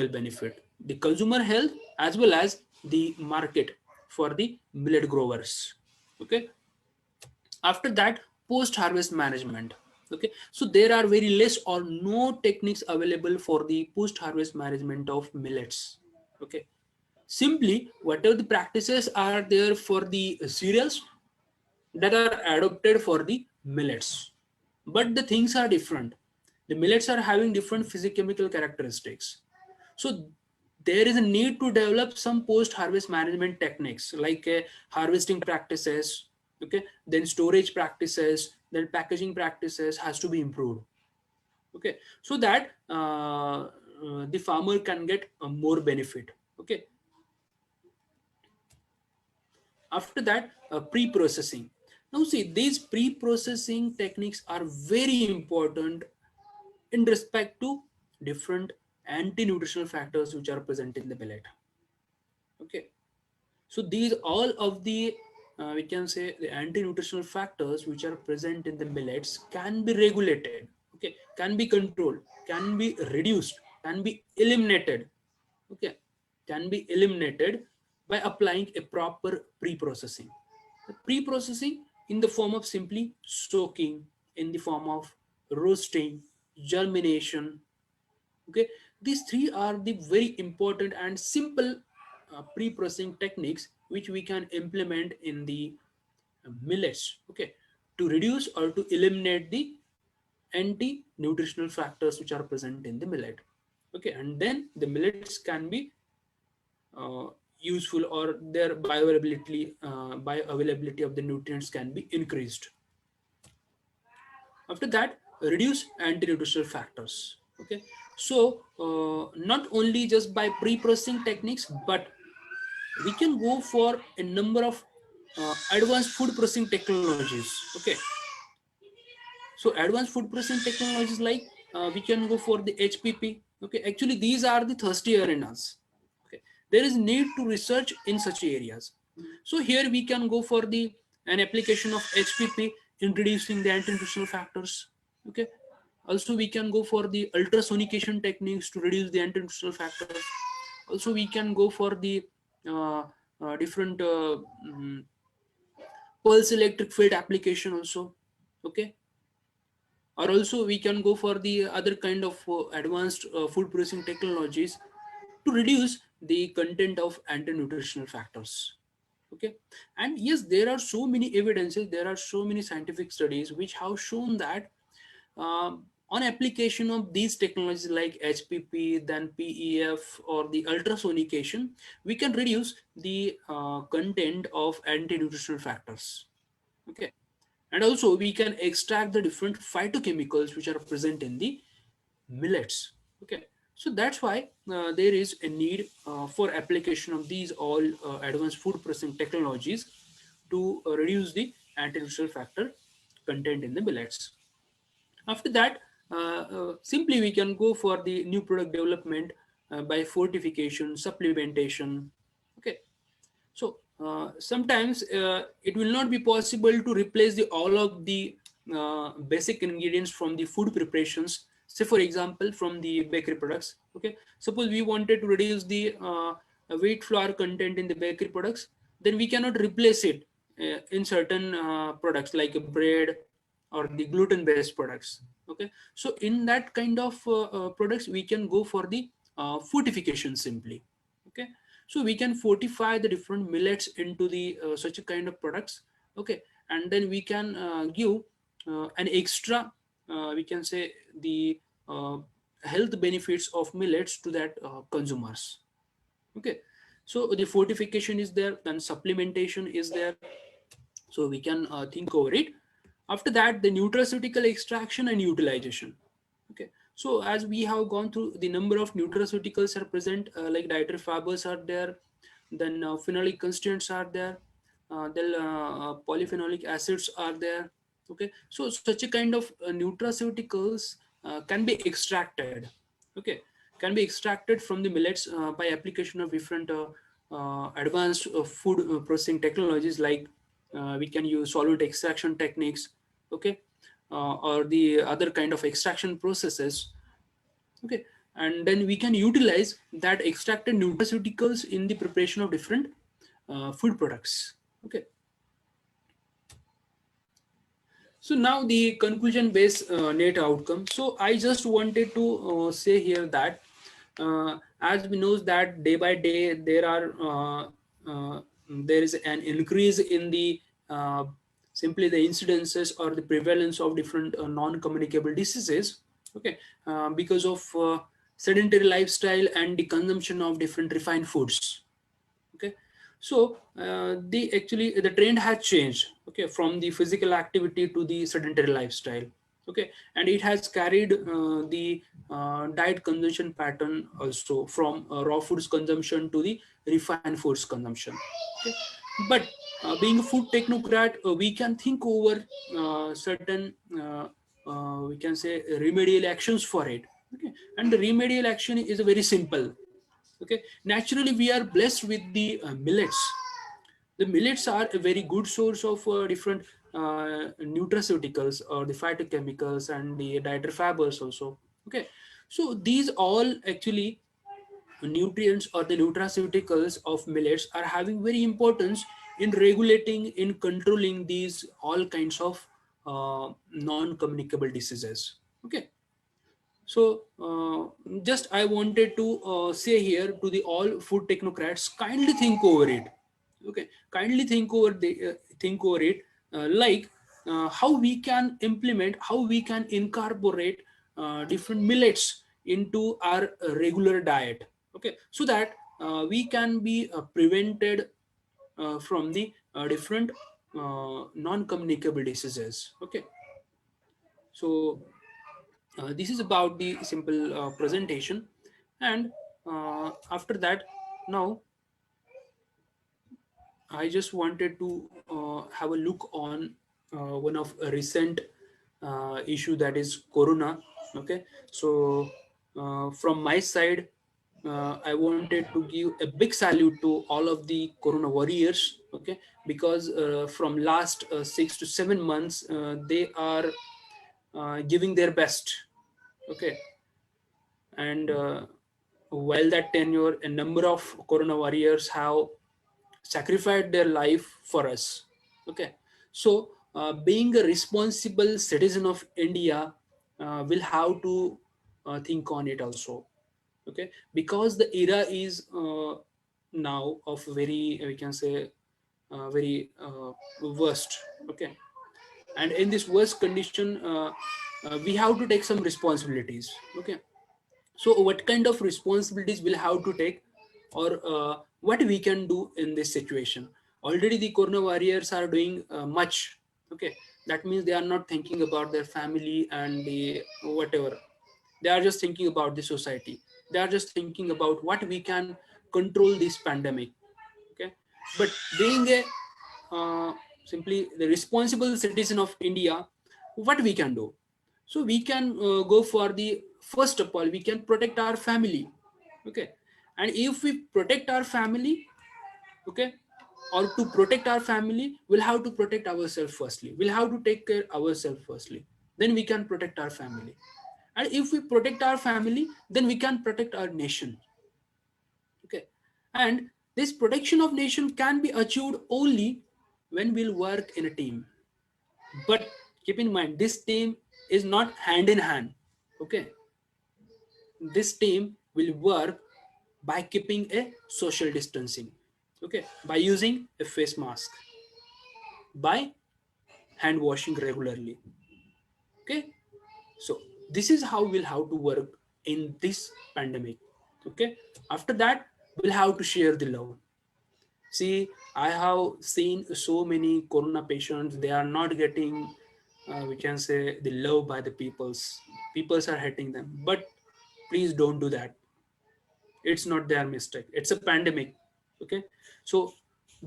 benefit: the consumer health as well as the market for the millet growers. Okay, after that, post harvest management. Okay, so there are very less or no techniques available for the post harvest management of millets. Okay, simply whatever the practices are there for the cereals, that are adopted for the millets, but the things are different. The millets are having different physicochemical characteristics. So there is a need to develop some post harvest management techniques like harvesting practices, okay, then storage practices, then packaging practices has to be improved, okay, so that the farmer can get more benefit, okay. After that, pre-processing. Now see, these pre-processing techniques are very important in respect to different anti-nutritional factors which are present in the millet, okay. So these all of the we can say the anti-nutritional factors which are present in the millets can be regulated, okay, can be controlled, can be reduced, can be eliminated, okay, can be eliminated by applying a proper pre-processing. The pre-processing in the form of simply soaking, in the form of roasting, germination, okay, these three are the very important and simple pre-processing techniques which we can implement in the millets, okay, to reduce or to eliminate the anti-nutritional factors which are present in the millet, okay, and then the millets can be uh, useful, or their bioavailability of the nutrients can be increased. After that, reduce anti-nutritional factors, okay. So not only just by pre-processing techniques, but we can go for a number of advanced food processing technologies, okay. So advanced food processing technologies like we can go for the HPP, okay. Actually these are the thirsty arenas, okay. There is need to research in such areas. So here we can go for the an application of HPP in reducing the anti-nutritional factors, okay. Also we can go for the ultrasonication techniques to reduce the anti-nutritional factors. Also we can go for the uh, different pulse electric field application also, okay. Or also we can go for the other kind of advanced food processing technologies to reduce the content of anti-nutritional factors, okay. And yes, there are so many evidences, there are so many scientific studies which have shown that on application of these technologies like HPP, then PEF, or the ultrasonication, we can reduce the content of anti-nutritional factors, okay. And also we can extract the different phytochemicals which are present in the millets, okay. So that's why there is a need for application of these all advanced food processing technologies to reduce the anti-nutritional factor content in the millets. After that, simply we can go for the new product development by fortification, supplementation, okay. So sometimes it will not be possible to replace the all of the basic ingredients from the food preparations. Say for example, from the bakery products. Okay, suppose we wanted to reduce the wheat flour content in the bakery products, then we cannot replace it in certain products like bread or the gluten-based products. Okay, so in that kind of products, we can go for the fortification simply. Okay, so we can fortify the different millets into the such a kind of products, okay, and then we can give an extra we can say the uh, health benefits of millets to that consumers, okay. So the fortification is there, then supplementation is there, so we can think over it. After that, the nutraceutical extraction and utilization, okay. So as we have gone through, the number of nutraceuticals are present, like dietary fibers are there, then phenolic constituents are there, then polyphenolic acids are there, okay. So such a kind of nutraceuticals can be extracted, okay, can be extracted from the millets by application of different advanced food processing technologies like we can use solvent extraction techniques, okay, or the other kind of extraction processes, okay. And then we can utilize that extracted nutraceuticals in the preparation of different food products, okay. So now the conclusion based net outcome. So I just wanted to say here that as we know that day by day there is an increase in the uh, simply the incidences or the prevalence of different non-communicable diseases, okay, because of sedentary lifestyle and the consumption of different refined foods. Okay, so the trend has changed, okay, from the physical activity to the sedentary lifestyle. Okay, and it has carried the diet consumption pattern also from raw foods consumption to the refined foods consumption. Okay, but being a food technocrat, we can think over certain we can say remedial actions for it. Okay, and the remedial action is very simple. Okay, naturally we are blessed with the millets. The millets are a very good source of different nutraceuticals or the phytochemicals and the dietary fibers also. Okay, so these all actually nutrients or the nutraceuticals of millets are having very importance in regulating, in controlling these all kinds of non-communicable diseases. Okay, so just I wanted to say here to the all food technocrats, kindly think over it. Okay, kindly think over it, like how we can implement, how we can incorporate different millets into our regular diet. Okay, so that we can be prevented from the different non-communicable diseases. Okay, so this is about the simple presentation, and after that, now I just wanted to have a look on one of a recent issue, that is corona. Okay, so from my side, I wanted to give a big salute to all of the corona warriors. Okay, because from last 6 to 7 months they are giving their best. Okay, and while that tenure, a number of corona warriors have sacrificed their life for us. Okay, so being a responsible citizen of India, will have to think on it also. Okay, because the era is now of very we can say very worst. Okay, and in this worst condition, we have to take some responsibilities. Okay, so what kind of responsibilities we'll have to take, or what we can do in this situation? Already the corona warriors are doing much. Okay, that means they are not thinking about their family and the whatever. They are just thinking about the society. They are just thinking about what we can control this pandemic. Okay, but being a simply the responsible citizen of India, what we can do? So we can go for the first of all, we can protect our family. Okay, and if we protect our family, okay, or to protect our family, we'll have to protect ourselves firstly, we'll have to take care ourselves firstly, then we can protect our family. And if we protect our family, then we can protect our nation. Okay, and this protection of nation can be achieved only when we'll work in a team. But keep in mind, this team is not hand in hand. Okay, this team will work by keeping a social distancing. Okay, by using a face mask, by hand washing regularly. Okay, so this is how we'll have to work in this pandemic. Okay, after that, we'll have to share the love. See, I have seen so many corona patients, they are not getting, we can say, the love by the peoples. Peoples are hating them. But please don't do that. It's not their mistake. It's a pandemic. Okay. So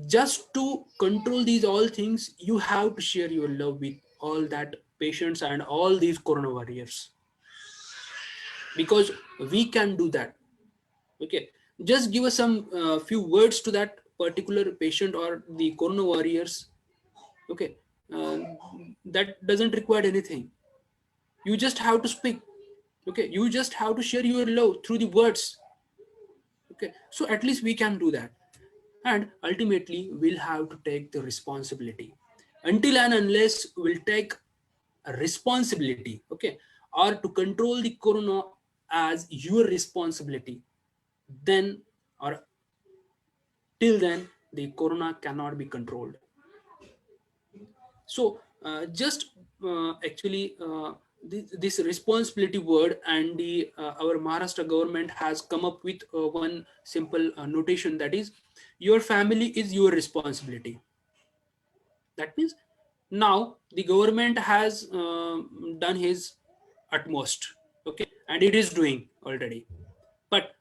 just to control these all things, you have to share your love with all that patients and all these corona warriors, because we can do that. Okay, just give us some few words to that particular patient or the corona warriors. Okay, uh, that doesn't require anything. You just have to speak. Okay, you just have to share your love through the words. Okay, so at least we can do that. And ultimately we'll have to take the responsibility. Until and unless we'll take a responsibility, okay, or to control the corona as your responsibility, then, or till then, the corona cannot be controlled. So just actually this responsibility word, and the our Maharashtra government has come up with one simple notation, that is, your family is your responsibility. That means now the government has done his utmost, okay, and it is doing already. But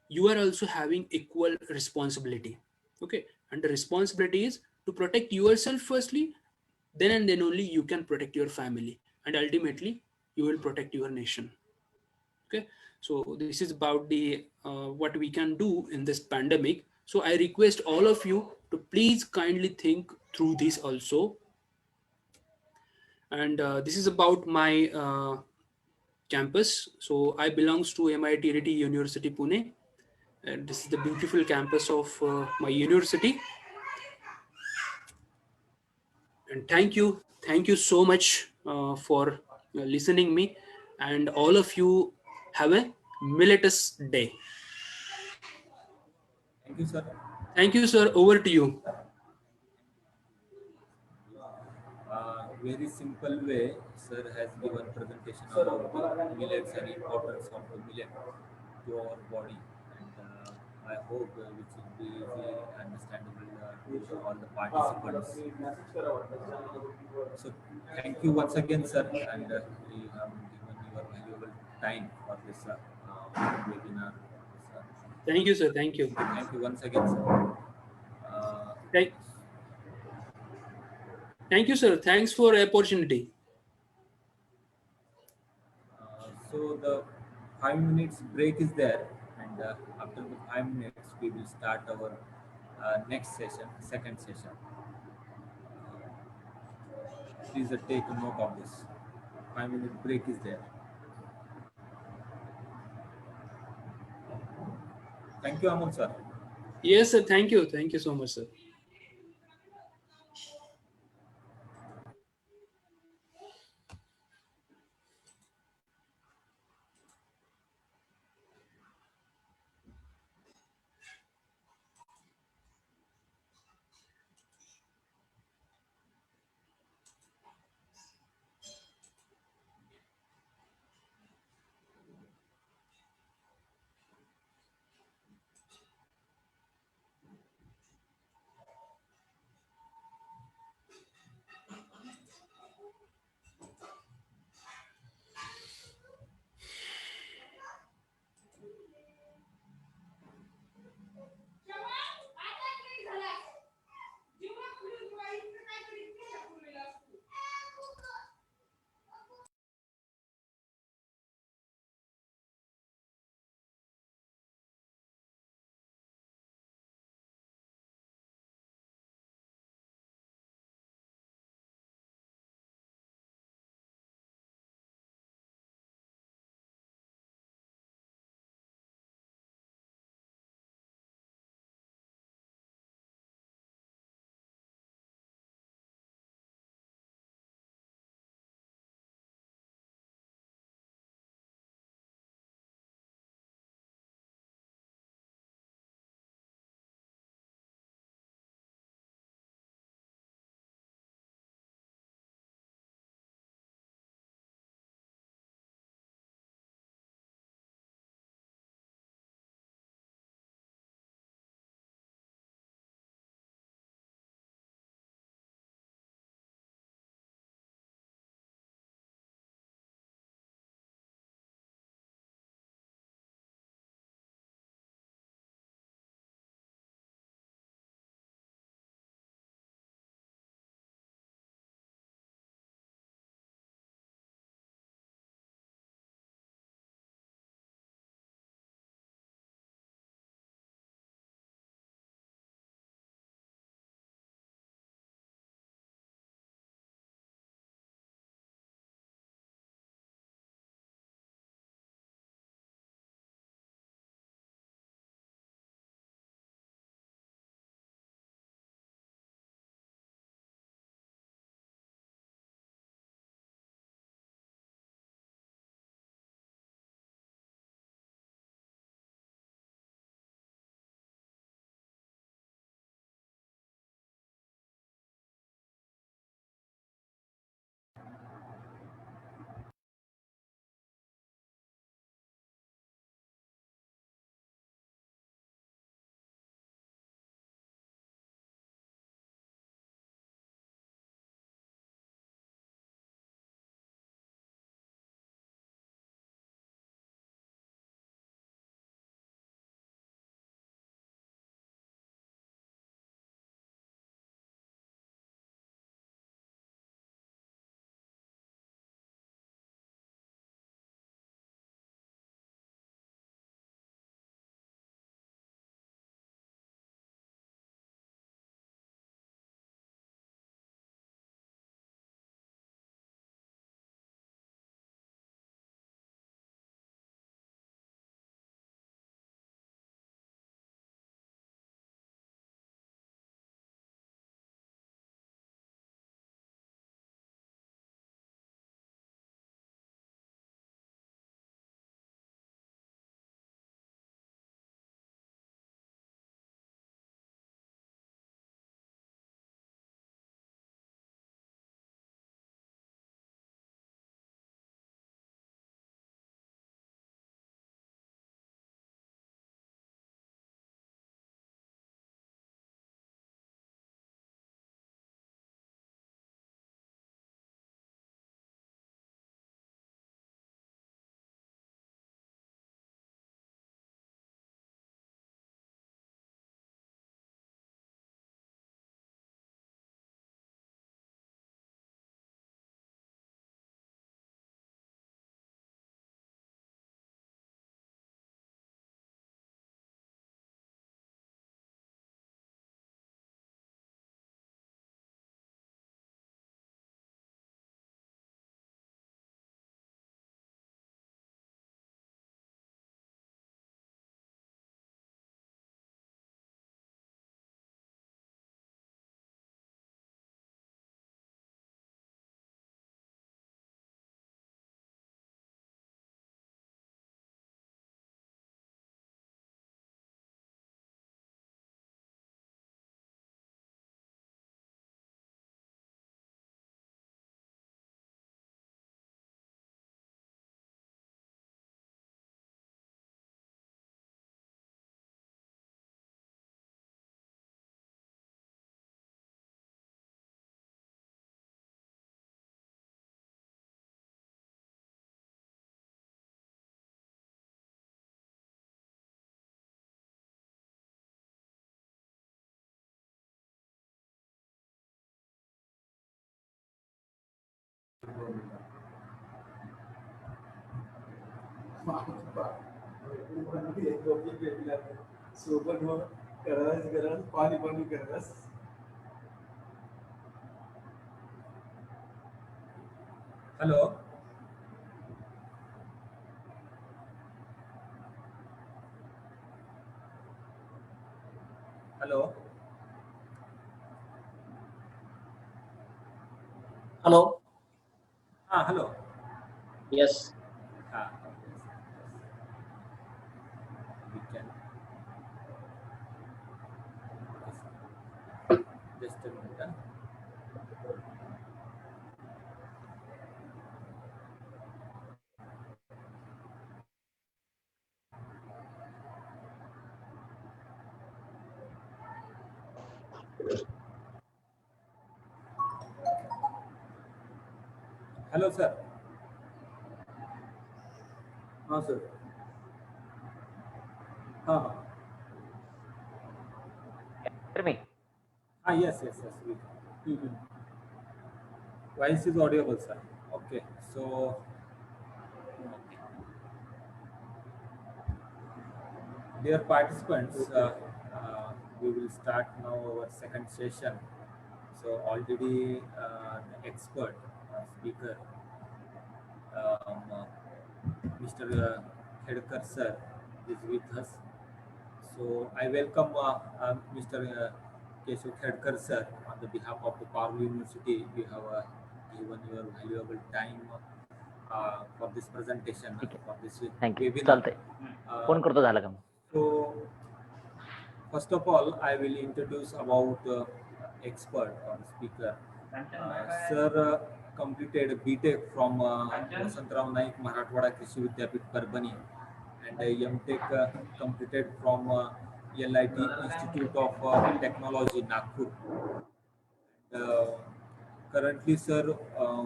you are also having equal responsibility, okay, and the responsibility is to protect yourself firstly, then and then only you can protect your family, and ultimately you will protect your nation. Okay, so this is about the what we can do in this pandemic. So I request all of you to please kindly think through this also. And this is about my campus. So I belongs to MIT University Pune, and this is the beautiful campus of my university. And thank you so much for listening me, and all of you have a milletous day. Thank you, sir. Thank you, sir. Over to you. Very simple way, sir has given presentation about the millets and importance of the millet to our body, and I hope which will be easy understandable to all the participants. So thank you once again, sir, and you have given your valuable time for this webinar. Sir. Thank you, sir. Thank you. Thank you once again, sir. Uh, Thank, thank you, sir. Thanks for the opportunity. so the 5 minutes break is there, and after the 5 minutes, we will start our next session, second session. Please take note of this. 5 minute break is there. Thank you, Amol sir. Yes, sir. Thank you. Thank you so much, sir. Hello. Hello. Hello. Hello. Yes. Yes. We can. Yes. Just a minute. Hello, sir. हाँ sir. हाँ. Hear me? Yes, yes, yes. Voice is audible, sir. Okay. So, dear participants, we will start now our second session. So, already the expert speaker, Mr. Khedkar sir, is with us. So, I welcome Mr. Keshav Khedkar sir on the behalf of the Parul University. You have given your valuable time for this presentation, ठीक आहे. for this Thank you. webinar. चालतंय. Uh, phone करतो झालं का मग? so, first of all, I will introduce about expert or speaker. Sir completed BTech from Vasantrao Naik Marathwada Krishi Vidyapit Parbani and MTech completed from LIT Institute of Technology Nagpur. Uh, Currently, sir,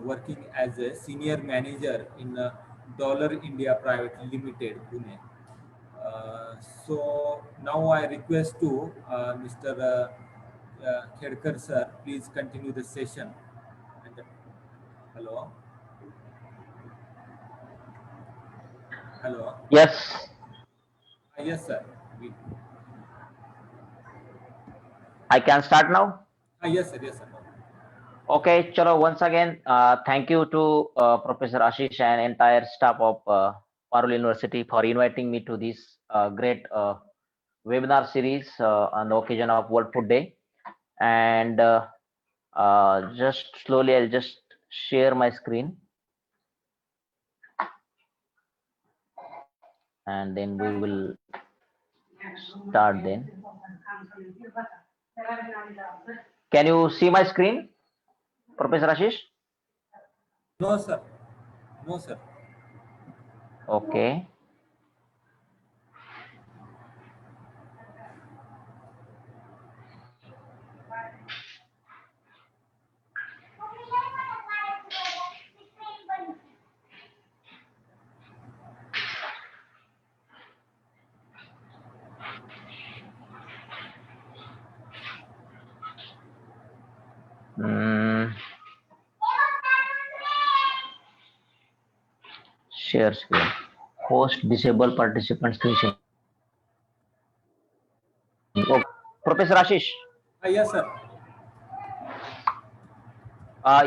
working as a senior manager in Dollar India Private Limited, Pune. Uh, so now I request to Mr. Khedkar sir, please continue the session. And, hello, hello. Yes, Yes, sir. We, I can start now. yes, sir. Yes, sir. Okay, chalo, once again, thank you to Professor Ashish and entire staff of Parul University for inviting me to this great webinar series on the occasion of World Food Day. And just slowly, I'll just share my screen. And then we will start then. Can you see my screen, Professor Ashish? No, sir. No, sir. Okay. Share screen. Host disable participant screen sharing. Okay. Professor Ashish, Yes, sir.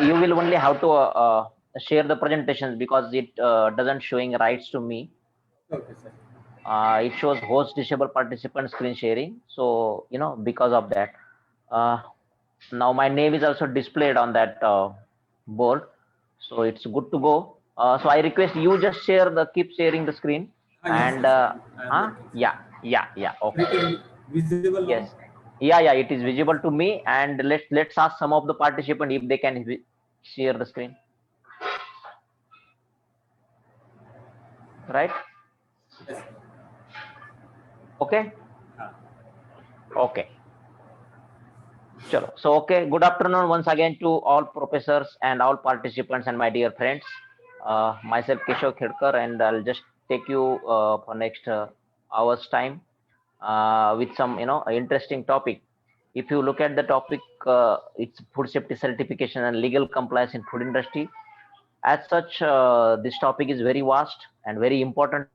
you will only have to share the presentations because it doesn't showing rights to me. Okay, sir. It shows host disable participant screen sharing. So, because of that, now my name is also displayed on that board. So it's good to go. So I request you just keep sharing the screen. Yes, And yes, sir. I am working, sir. yeah. It Okay. is visible now. Yes. Yeah. It is visible to me. And let's ask some of the participants if they can share the screen. Right? Yes. Okay. Ah. Okay. Chalo. So, okay, good afternoon once again to all professors and all participants and my dear friends. Myself Keshav Khedkar, and I'll just take you for next hour's time with some interesting topic. If you look at the topic, it's food safety certification and legal compliance in food industry. As such, this topic is very vast and very important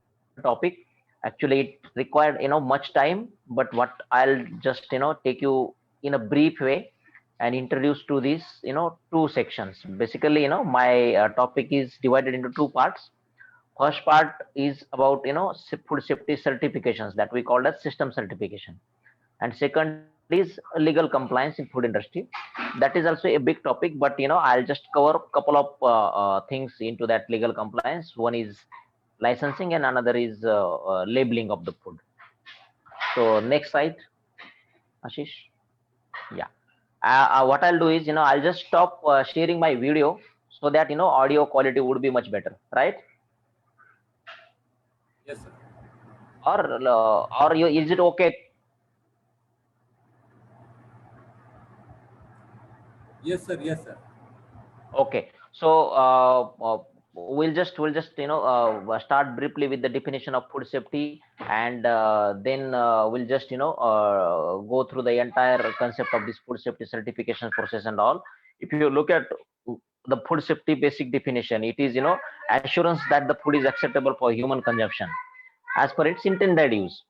topic. Actually, it required much time, but what I'll just take you in a brief way and introduce to these two sections. Basically, my topic is divided into two parts. First part is about food safety certifications that we call as system certification, and second is legal compliance in food industry. That is also a big topic, but I'll just cover a couple of things into that legal compliance. One is licensing and another is labeling of the food. So next slide, Ashish. Yeah. What I'll do is I'll just stop sharing my video so that audio quality would be much better, right? Yes, sir. Or is it okay? Yes, sir. Yes, sir. Okay, so we'll just start briefly with the definition of food safety, and then we'll just go through the entire concept of this food safety certification process and all. If you look at the food safety basic definition, it is assurance that the food is acceptable for human consumption as per its intended use.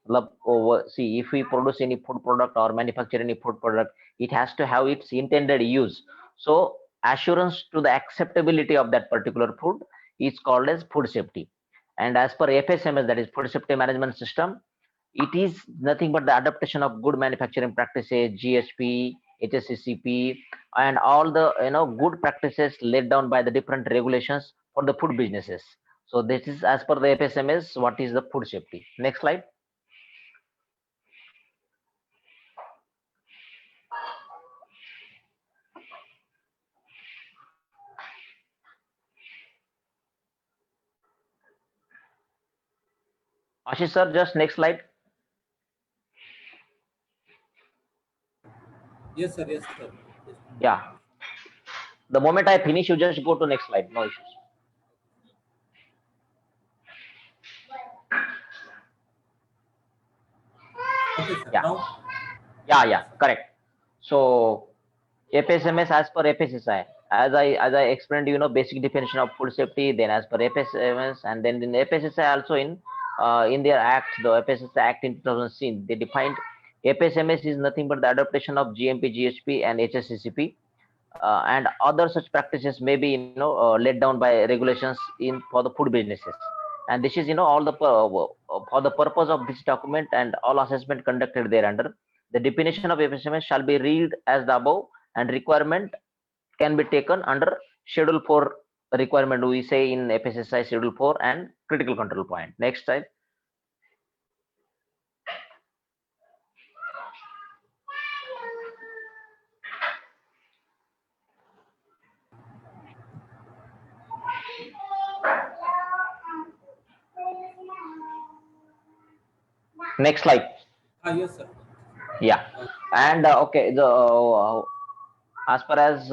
See, if we produce any food product or manufacture any food product, it has to have its intended use. So assurance to the acceptability of that particular food is called as food safety. And as per FSMS, that is food safety management system, it is nothing but the adaptation of good manufacturing practices, GSP, HACCP, and all the good practices laid down by the different regulations for the food businesses. So this is as per the FSMS. What is the food safety? Next slide. Ashish sir, just next slide. Yes, sir. Yes, sir. Yes. Yeah. The moment I finish, you just go to next slide. No issues. Okay, sir. Yeah. Now, Yeah. yes, sir. Correct. So FSMS as per FSSI. As I explained, basic definition of food safety. Then as per FSMS, and then in FSSI also in their act, the FSSI Act in 2016, they defined FSMS is nothing but the adaptation of GMP, GSP, and HACCP, and other such practices may be laid down by regulations in for the food businesses. And this is all the for the purpose of this document and all assessment conducted thereunder. The definition of FSMS shall be read as the above, and requirement can be taken under Schedule 4 requirement, we say in FSSI Schedule 4, and critical control point. Next slide. Next slide. Yes, sir. Yeah. Uh, And okay, the as far as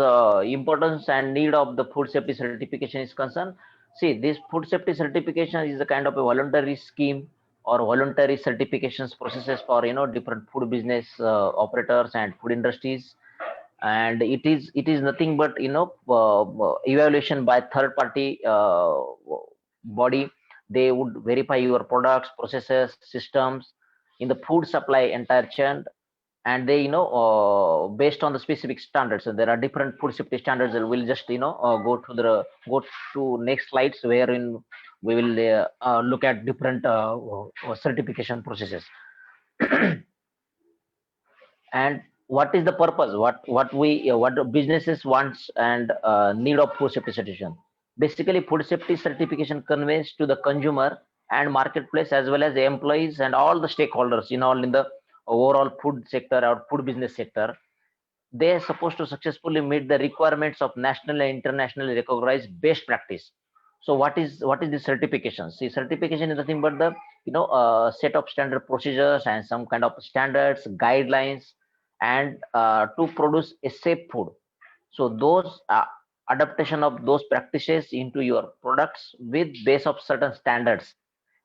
importance and need of the food safety certification is concerned, see, this food safety certification is a kind of a voluntary scheme or voluntary certifications processes for different food business operators and food industries. And it is nothing but evaluation by third party body. They would verify your products, processes, systems in the food supply entire chain, and they based on the specific standards. So there are different food safety standards, and we'll just go to next slides wherein we will look at different certification processes. And what is the purpose, what the businesses wants and need of food safety certification? Basically, food safety certification conveys to the consumer and marketplace as well as the employees and all the stakeholders all in the overall food sector or food business sector. They are supposed to successfully meet the requirements of national and internationally recognized best practice. So what is the certification? See, certification is nothing but the set of standard procedures and some kind of standards, guidelines, and to produce a safe food. So those adaptation of those practices into your products with base of certain standards,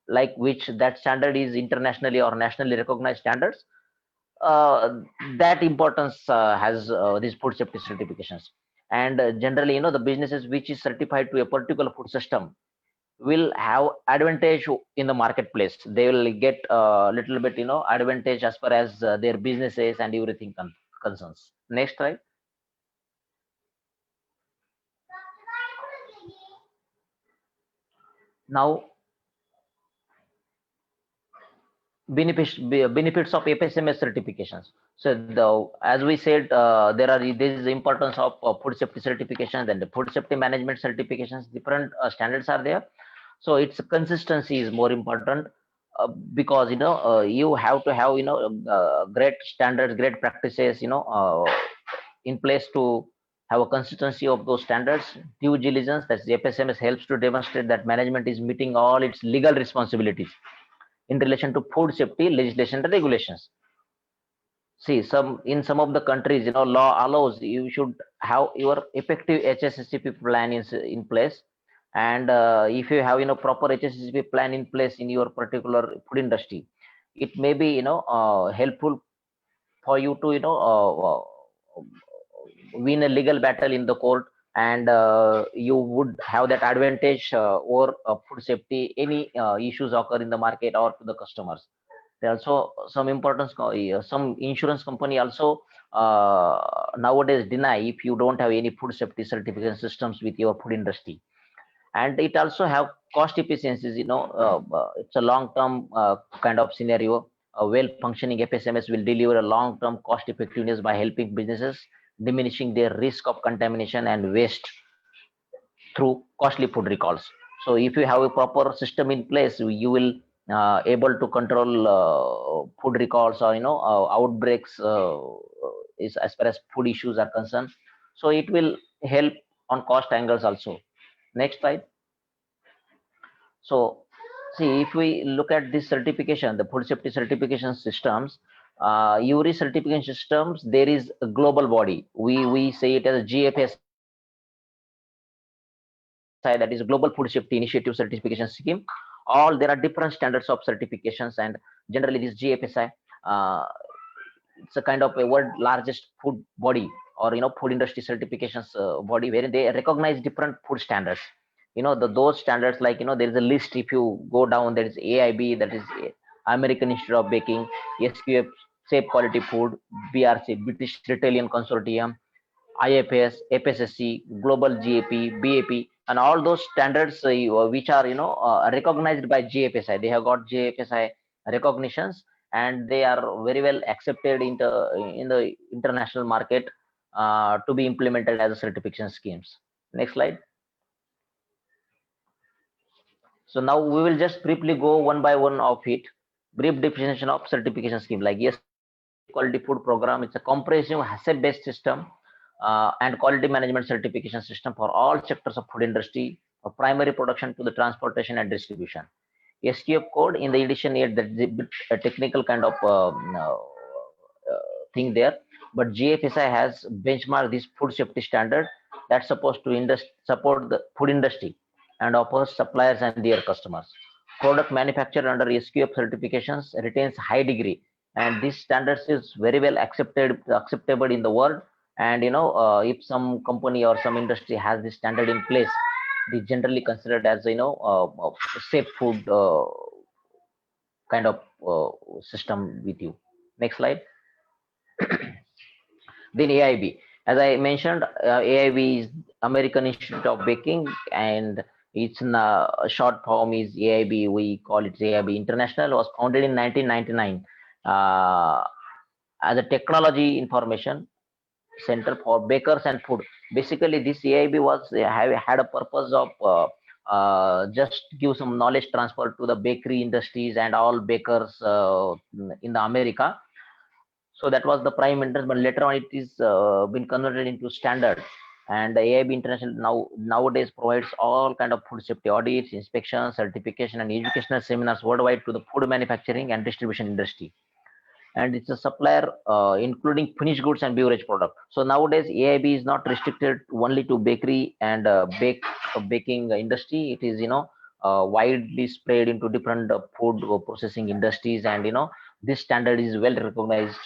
like which that standard is internationally or nationally recognized standards. uh, that importance has these food safety certifications. And generally, the businesses which is certified to a particular food system, will have advantage in the marketplace. They will get a little bit, advantage as far as their businesses and everything concerns. Next, right? Now, benefits of FSMS certifications. So as we said, there is the importance of food safety certifications and the food safety management certifications. Different standards are there. So its consistency is more important, because you have to have great standards, great practices, in place to have a consistency of those standards. Due diligence, that's the FSMS, helps to demonstrate that management is meeting all its legal responsibilities in relation to food safety legislation and regulations. See, some of the countries, law allows you should have your effective HACCP plan in place, and if you have proper HACCP plan in place in your particular food industry, it may be helpful for you to win a legal battle in the court, and you would have that advantage over food safety. Any issues occur in the market or to the customers, there also some importance. Some insurance company also nowadays deny if you don't have any food safety certification systems with your food industry. And it also have cost efficiencies. It's a long term kind of scenario. A well functioning FSMS will deliver a long term cost effectiveness by helping businesses diminishing their risk of contamination and waste through costly food recalls. So if you have a proper system in place, you will able to control food recalls or outbreaks, is as far as food issues are concerned. So it will help on cost angles also. Next slide. So see, if we look at this certification, the food safety certification systems, URI certification systems, there is a global body. We say it as a GFSI, that is Global Food Safety Initiative Certification Scheme. All there are different standards of certifications, and generally this GFSI, uh, it's a kind of a world largest food body, or food industry certifications body, wherein they recognize different food standards. Those standards, like there is a list. If you go down, there is AIB, that is American Institute of Baking, SQF, Safe Quality Food, BRC, British Retalian Consortium, IFS, FSSC, Global GAP, BAP, and all those standards which are recognized by GFSI. They have got GFSI recognitions, and they are very well accepted in the international market to be implemented as a certification schemes. Next slide. So now we will just briefly go one by one of it. Brief definition of certification scheme, like SQF Safe Quality Food Program. It's a comprehensive asset-based system and quality management certification system for all sectors of food industry, from primary production to the transportation and distribution. SQF code in the edition here, that is a bit a technical kind of thing there, but GFSI has benchmarked this food safety standard that's supposed to support the food industry and offers suppliers and their customers. Product manufactured under SQF certifications retains high degree, and this standards is very well acceptable in the world. And if some company or some industry has this standard in place, they generally considered as safe food kind of system with you. Next slide. Then AIB, as I mentioned, AIB is American Institute of Baking, and its short form is AIB. We call it AIB International. It was founded in 1999 as a technology information center for bakers and food. Basically, this AIB had a purpose of just give some knowledge transfer to the bakery industries and all bakers in the America. So that was the prime interest, but later on it is been converted into standard. And the AIB International nowadays provides all kind of food safety audits, inspections, certification, and educational seminars worldwide to the food manufacturing and distribution industry. And it's a supplier including finished goods and beverage product. So nowadays AIB is not restricted only to bakery and baking industry. It is widely spread into different food processing industries, and this standard is well recognized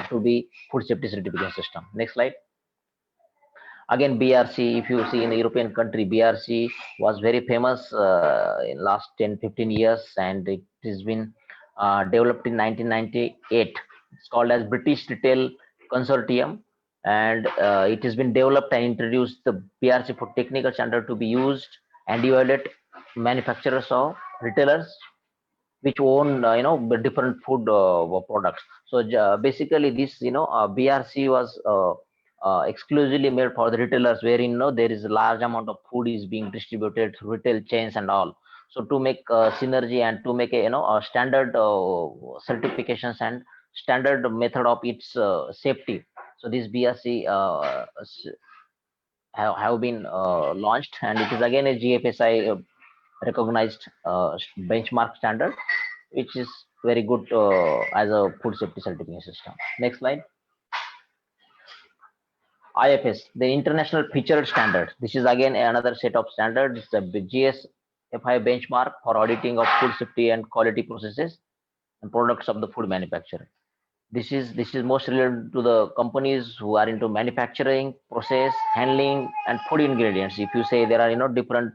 to be food safety certification system. Next slide. Again, BRC, if you see in the European country, BRC was very famous in last 10-15 years, and it has been developed in 1998. It's called as British Retail Consortium, and it has been developed and introduced the BRC for technical standard to be used and evaluate manufacturers or retailers which own different food products. So basically this BRC was exclusively made for the retailers, wherein there is a large amount of food is being distributed through retail chains and all. So to make synergy and to make a a standard certifications and standard method of its safety, so this BRC have been launched, and it is again a GFSI recognized benchmark standard, which is very good as a food safety certification system. Next slide. IFS, the International Featured Standard. This is again another set of standards. It's a GSFI benchmark for auditing of food safety and quality processes and products of the food manufacturer. This is most related to the companies who are into manufacturing, process, handling, and food ingredients. If you say there are different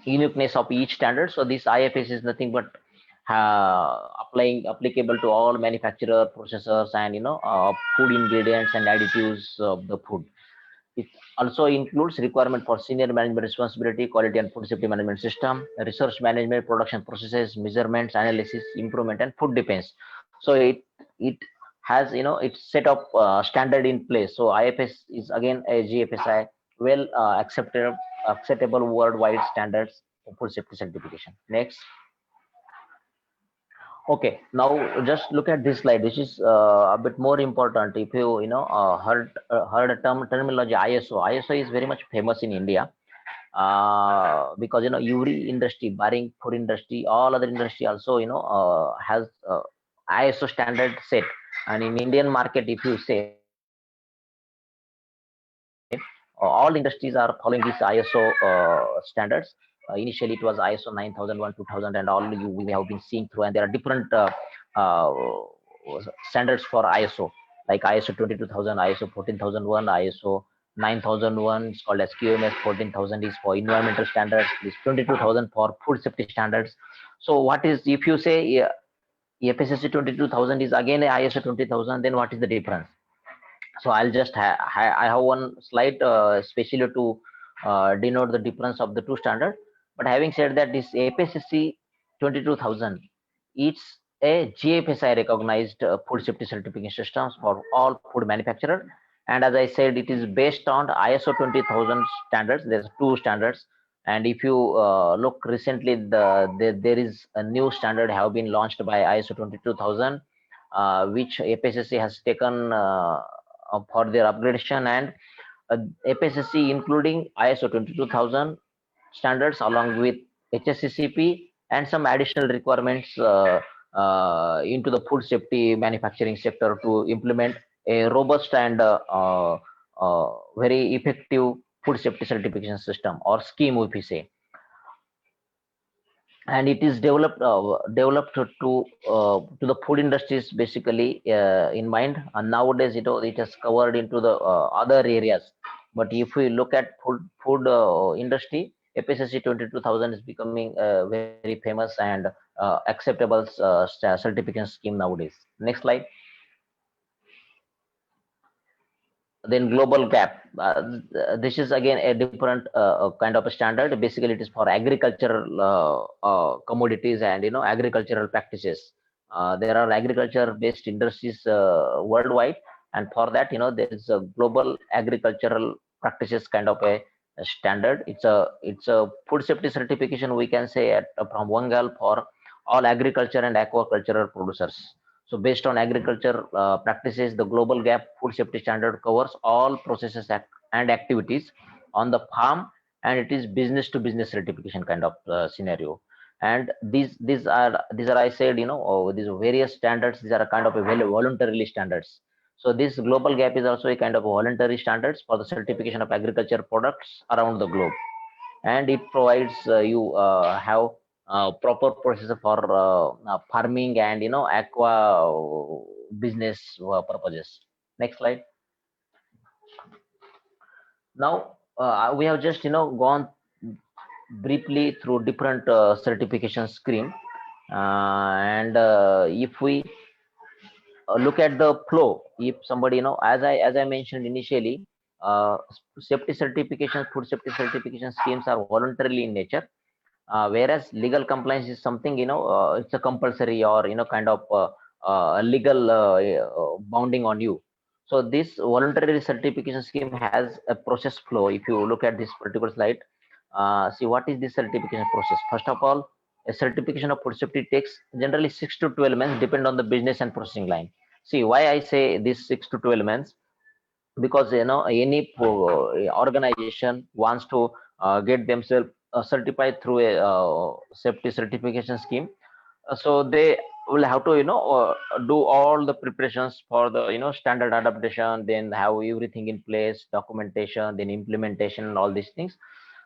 uniqueness of each standard. So this IFS is nothing but applicable to all manufacturer, processors, and food ingredients and additives of the food. It also includes requirement for senior management responsibility, quality and food safety management system, research management, production processes, measurements, analysis, improvement, and food defense. So it has its set of standard in place. So IFS is again a GFSI well acceptable worldwide standards for food safety certification. Next. Okay, now just look at this slide. This is a bit more important. If you heard a terminology ISO. ISO is very much famous in India because every industry, barring food industry, all other industry also has ISO standard set. And in Indian market, if you say all industries are following these ISO standards. Initially, it was ISO 9001, 2000, and all we have been seeing through. And there are different uh, standards for ISO, like ISO 22000, ISO 14001, ISO 9001 is called as QMS. 14000 is for environmental standards. This 22000 for food safety standards. So, what is if you say FSSC 22000 is again a ISO 20000? Then what is the difference? So I'll just I have one slide especially to denote the difference of the two standards. But having said that, this APSSC 22000, it's a GFSI recognized food safety certification systems for all food manufacturer. And as I said, it is based on ISO 20000 standards. There's two standards. And if you look recently, there is a new standard have been launched by ISO 22000, which APSSC has taken for their upgradation, and FSSC including ISO 22000 standards along with HACCP and some additional requirements into the food safety manufacturing sector to implement a robust and very effective food safety certification system or scheme, if we say. And it is developed to the food industries basically in mind. And nowadays it has covered into the other areas. But if we look at food industry, FSSC 22000 is becoming a very famous and acceptable certification scheme nowadays. Next slide. Then global gap. This is again a different kind of a standard. Basically, it is for agricultural commodities and agricultural practices. There are agriculture-based industries worldwide, and for that, there is a global agricultural practices kind of a standard. It's a food safety certification, we can say, from Bengal for all agriculture and aquacultural producers. So based on agriculture practices, the global gap food safety standard covers all processes and activities on the farm, and it is business to business certification kind of scenario. And these are I said these various standards. These are a kind of a voluntarily standards. So this global gap is also a kind of voluntary standards for the certification of agriculture products around the globe, and it provides you have proper process for farming and aqua business purposes. Next slide. Now we have just gone briefly through different certification scheme, and if we look at the flow, if somebody as I mentioned initially, safety certification, food safety certification schemes are voluntarily in nature, whereas legal compliance is something, it's a compulsory or kind of legal bounding on you. So this voluntary certification scheme has a process flow. If you look at this particular slide, see what is this certification process. First of all, a certification of food safety takes generally 6 to 12 months, depend on the business and processing line. See why I say this 6 to 12 months, because any organization wants to get themselves certified through a safety certification scheme. So they will have to do all the preparations for the standard adaptation, then have everything in place, documentation, then implementation, and all these things.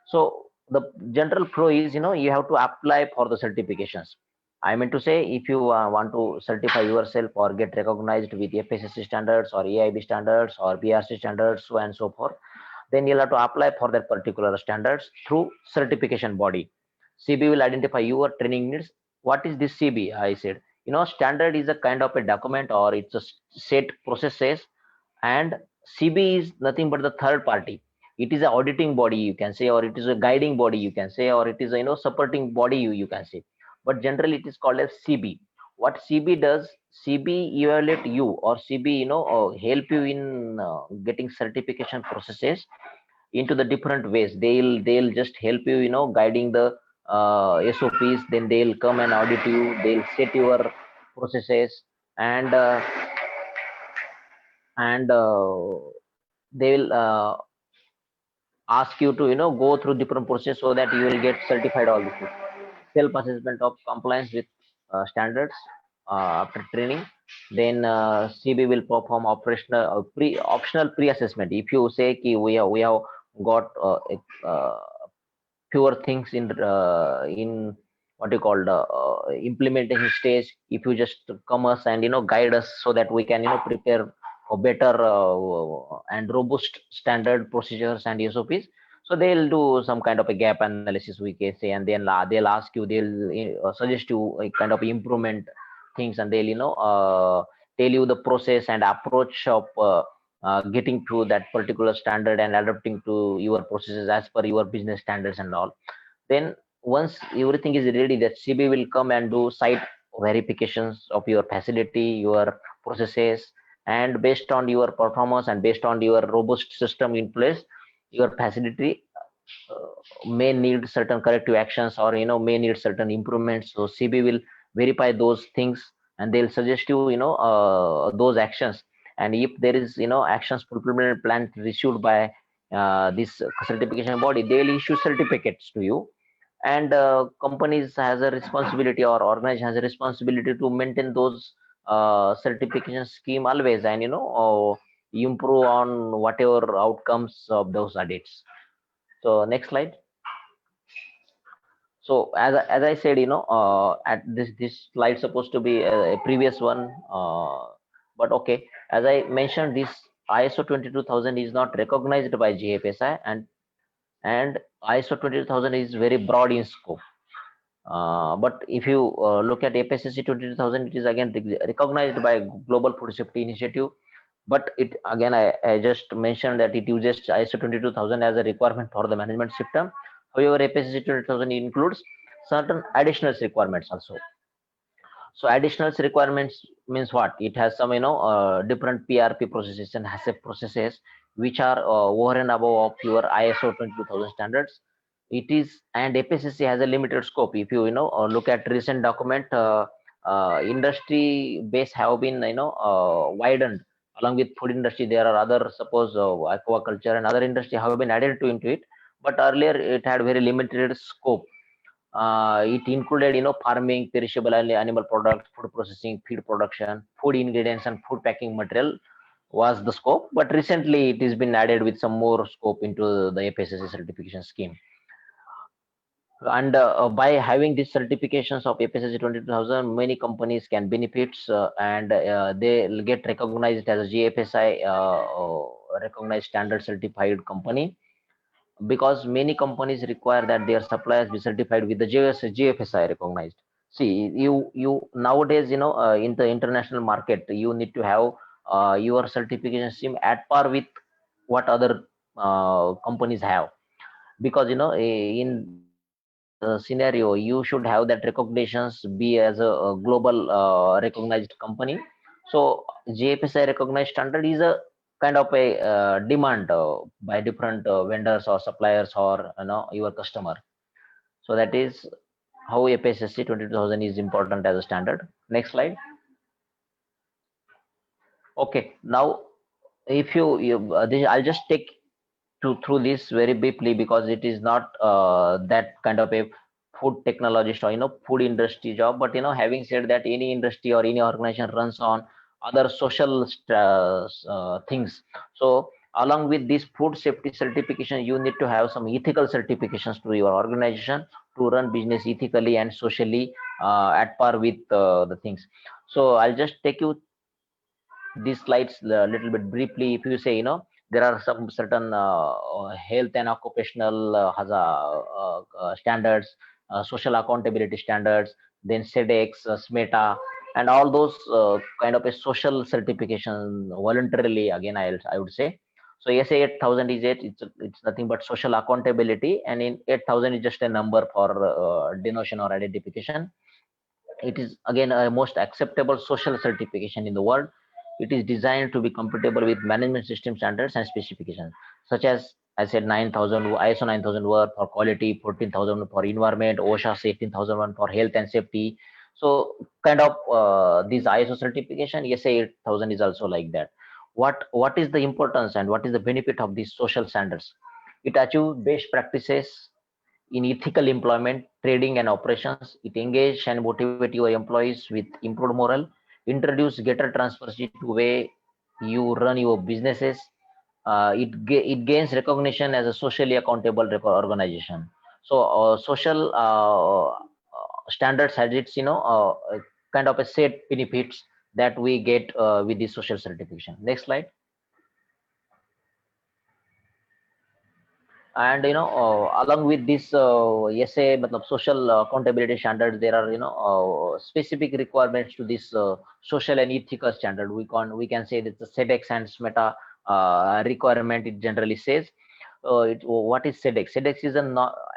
So the general flow is, you have to apply for the certifications. I mean to say, if you want to certify yourself or get recognized with FSSC standards or AIB standards or BRC standards, so and so forth, then you'll have to apply for that particular standards through certification body. CB will identify your training needs. What is this CB? I said, standard is a kind of a document, or it's a set processes, and CB is nothing but the third party. It is an auditing body, you can say, or it is a guiding body, you can say, or it is a supporting body, you can say. But generally it is called as CB. What CB does, CB evaluate you, or CB help you in getting certification processes into the different ways. They'll just help you, guiding the SOPs. Then they'll come and audit you. They'll set your processes, and they will ask you to go through different process so that you will get certified all this. Self-assessment of compliance with standards after training. Then CB will perform operational optional pre-assessment. If you say ki we have got fewer things in what you call the implementation stage, if you just come us and guide us so that we can prepare for better and robust standard procedures and SOPs. So they'll do some kind of a gap analysis, we can say, and then they'll ask you, they'll suggest you a kind of improvement things, and they'll tell you the process and approach of getting to that particular standard and adapting to your processes as per your business standards and all. Then once everything is ready, that CB will come and do site verifications of your facility, your processes, and based on your performance and based on your robust system in place, your facility may need certain corrective actions, or may need certain improvements. So CB will verify those things, and they'll suggest you those actions. And if there is actions fulfillment plan issued by this certification body, they'll issue certificates to you. And companies has a responsibility, or organization has a responsibility to maintain those certification scheme always, and improve on whatever outcomes of those audits. So next slide. So as I said, at this slide supposed to be a previous one, but okay. As I mentioned, this ISO 22000 is not recognized by GFSI, and ISO 22000 is very broad in scope. But if you look at FSSC 22000, it is again recognized by Global Food Safety Initiative. But it again, I just mentioned that it uses ISO 22000 as a requirement for the management system. However, FSSC 22000 includes certain additional requirements also. So additional requirements means what? It has some different PRP processes and HACCP processes which are over and above of your ISO 22000 standards. It is, and FSSC has a limited scope. If you look at recent document, industry base have been widened. Along with food industry, there are other, suppose aquaculture and other industry have been added to into it. But earlier it had very limited scope. It included farming, perishable animal products, food processing, feed production, food ingredients, and food packing material was the scope. But recently it has been added with some more scope into the FSSC certification scheme. And by having these certifications of FSSC 22000, many companies can benefits, and they get recognized as a GFSI recognized standard certified company, because many companies require that their suppliers be certified with the GFSI recognized. See, you nowadays, in the international market, you need to have your certification sim at par with what other companies have, because in that scenario you should have that recognitions be as a global recognized company. So GFSI recognized standard is a kind of a demand by different vendors or suppliers or your customer. So that is how FSSC 22000 is important as a standard. Next slide. Okay, now if I'll just take through this very briefly, because it is not that kind of a food technologist or food industry job. But having said that, any industry or any organization runs on other social things. So along with this food safety certification, you need to have some ethical certifications to your organization to run business ethically and socially at par with the things. So I'll just take you these slides a little bit briefly. If you say, there are some certain health and occupational standards, social accountability standards, then SEDEX, SMETA, and all those kind of a social certification voluntarily. Again, I would say. So SA 8000 is it's nothing but social accountability, and in 8000 is just a number for denotion or identification. It is again a most acceptable social certification in the world. It is designed to be compatible with management system standards and specifications, such as I said, 9000 ISO 9000 for quality, 14000 for environment, OSHA 18001 for health and safety. So kind of this ISO certification, yes, 8000 is also like that. What is the importance and what is the benefit of these social standards? It achieves best practices in ethical employment, trading, and operations. It engage and motivate your employees with improved morale, introduce greater transparency to way you run your businesses. It gains recognition as a socially accountable organization. So social standards has its kind of a set benefits that we get with this social certification. Next slide. And along with this SA matlab social accountability standards, there are specific requirements to this social and ethical standard. We can say that the SEDEX and SMETA requirement, it generally says. What is SEDEX? SEDEX is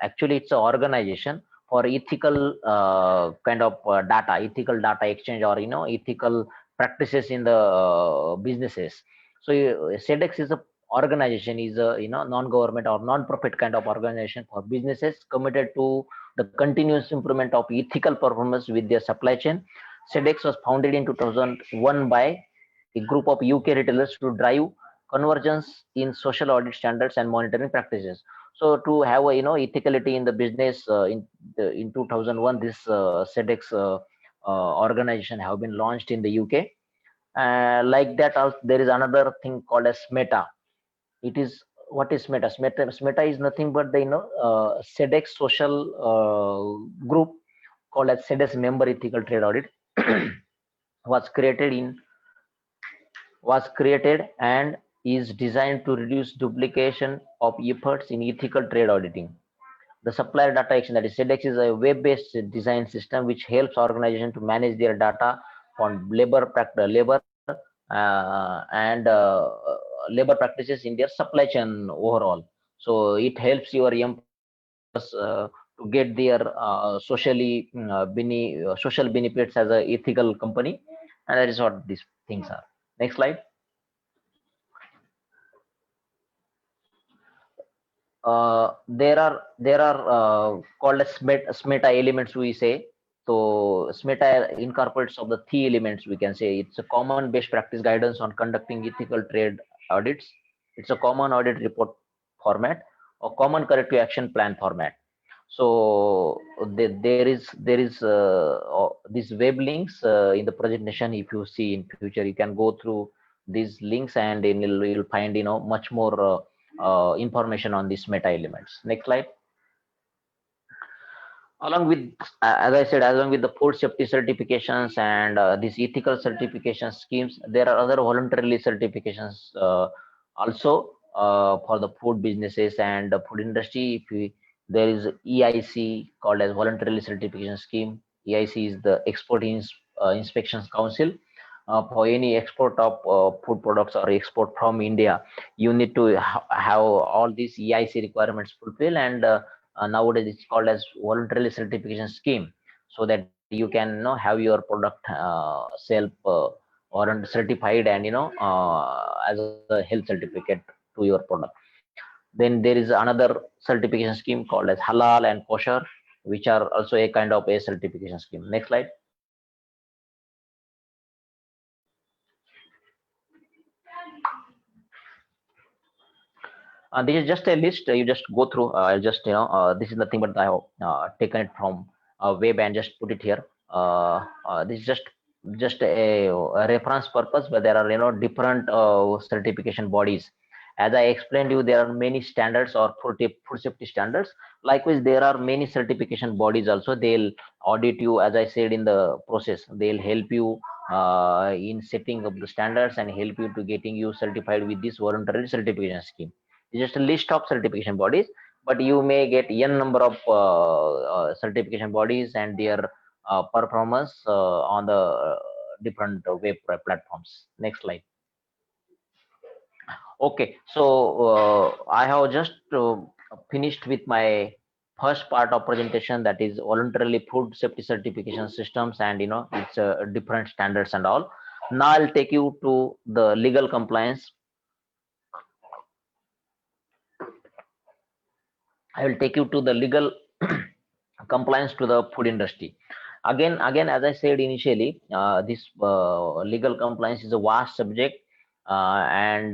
actually it's an organization for ethical kind of data, ethical data exchange, or ethical practices in the businesses. So SEDEX is a organization, is a non-government or non-profit kind of organization for businesses committed to the continuous improvement of ethical performance with their supply chain. SEDEX was founded in 2001 by a group of UK retailers to drive convergence in social audit standards and monitoring practices. So to have a ethicality in the business, in 2001, this SEDEX organization have been launched in the UK. Like that, also, there is another thing called as SMETA. It is, what is SMETA? SMETA is nothing but the SEDEX social group called as SEDEX Member Ethical Trade Audit was created and is designed to reduce duplication of efforts in ethical trade auditing. The supplier data action, that is SEDEX, is a web-based design system which helps organizations to manage their data on labor and labor practices in their supply chain overall. So it helps your employers to get their social benefits as a ethical company, and that is what these things are. Next slide. There are called as SMETA elements, we say. So SMETA incorporates of the three elements, we can say. It's a common best practice guidance on conducting ethical trade audits. It's a common audit report format, a common corrective action plan format. So there is these web links in the presentation. If you see in future, you can go through these links, and then you'll find much more information on these meta elements. Next slide. Along with, as I said, along with the food safety certifications and these ethical certification schemes, there are other voluntarily certifications also for the food businesses and the food industry. If we, there is EIC called as voluntarily certification scheme. EIC is the Inspections Council. For any export of food products or export from India, you need to have all these EIC requirements fulfilled, and nowadays it's called as voluntarily certification scheme, so that you can have your product self warrant certified, and as a health certificate to your product. Then there is another certification scheme called as halal and kosher, which are also a kind of a certification scheme. Next slide. This is just a list. You just go through. Just this is nothing but I have taken it from web and just put it here. This is just a reference purpose, but there are different certification bodies. As I explained you, there are many standards or food safety standards. Likewise, there are many certification bodies also. They'll audit you, as I said in the process. They'll help you in setting up the standards and help you to getting you certified with this voluntary certification scheme. It's just a list of certification bodies, but you may get n number of certification bodies and their performance on the different web platforms. Next slide. Okay, so I have just finished with my first part of presentation, that is voluntarily food safety certification systems, and it's different standards and all. Now I'll take you to the legal compliance. I will take you to the legal compliance to the food industry. Again, as I said initially, this legal compliance is a vast subject, and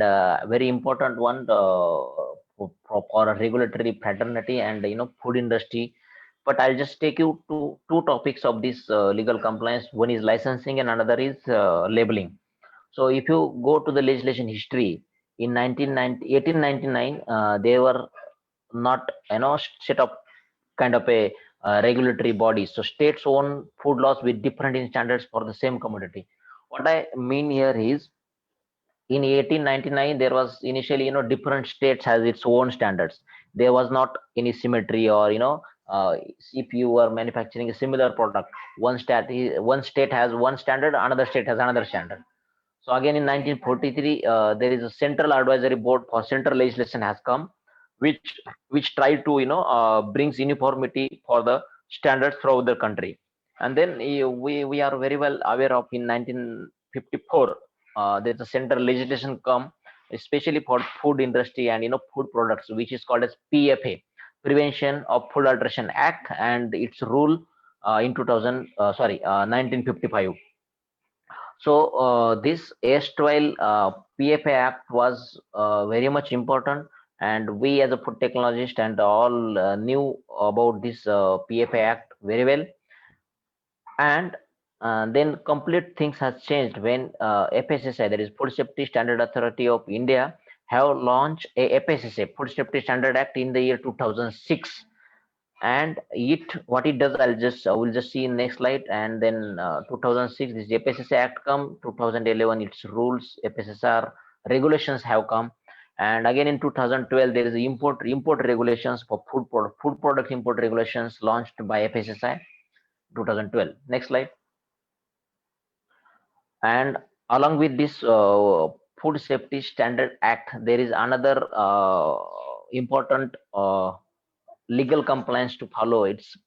very important one for a regulatory fraternity and food industry. But I'll just take you to two topics of this legal compliance. One is licensing and another is labeling. So if you go to the legislation history, in 1899, they were not set up kind of a regulatory body. So states own food laws with different standards for the same commodity. What I mean here is, in 1899 there was initially different states has its own standards. There was not any symmetry, or if you were manufacturing a similar product, one state has one standard, another state has another standard. So again, in 1943, there is a central advisory board for central legislation has come, which try to brings uniformity for the standards throughout the country. And then we are very well aware of, in 1954, there's a central legislation come, especially for food industry and food products, which is called as PFA, Prevention of Food Alteration Act, and its rule in 1955. So this erstwhile PFA Act was very much important, and we as a food technologist and all knew about this PFA Act very well. And then complete things has changed when FSSAI, that is Food Safety Standard Authority of India, have launched a FSSAI, Food Safety Standard Act, in the year 2006. And what it does, we'll just see in next slide. And then 2006, this FSSAI Act come. 2011, its rules, FSSR regulations have come. And again in 2012, there is import regulations for food product import regulations launched by FSSAI 2012. Next slide. And along with this Food Safety Standard Act, there is another important legal compliance to follow. It's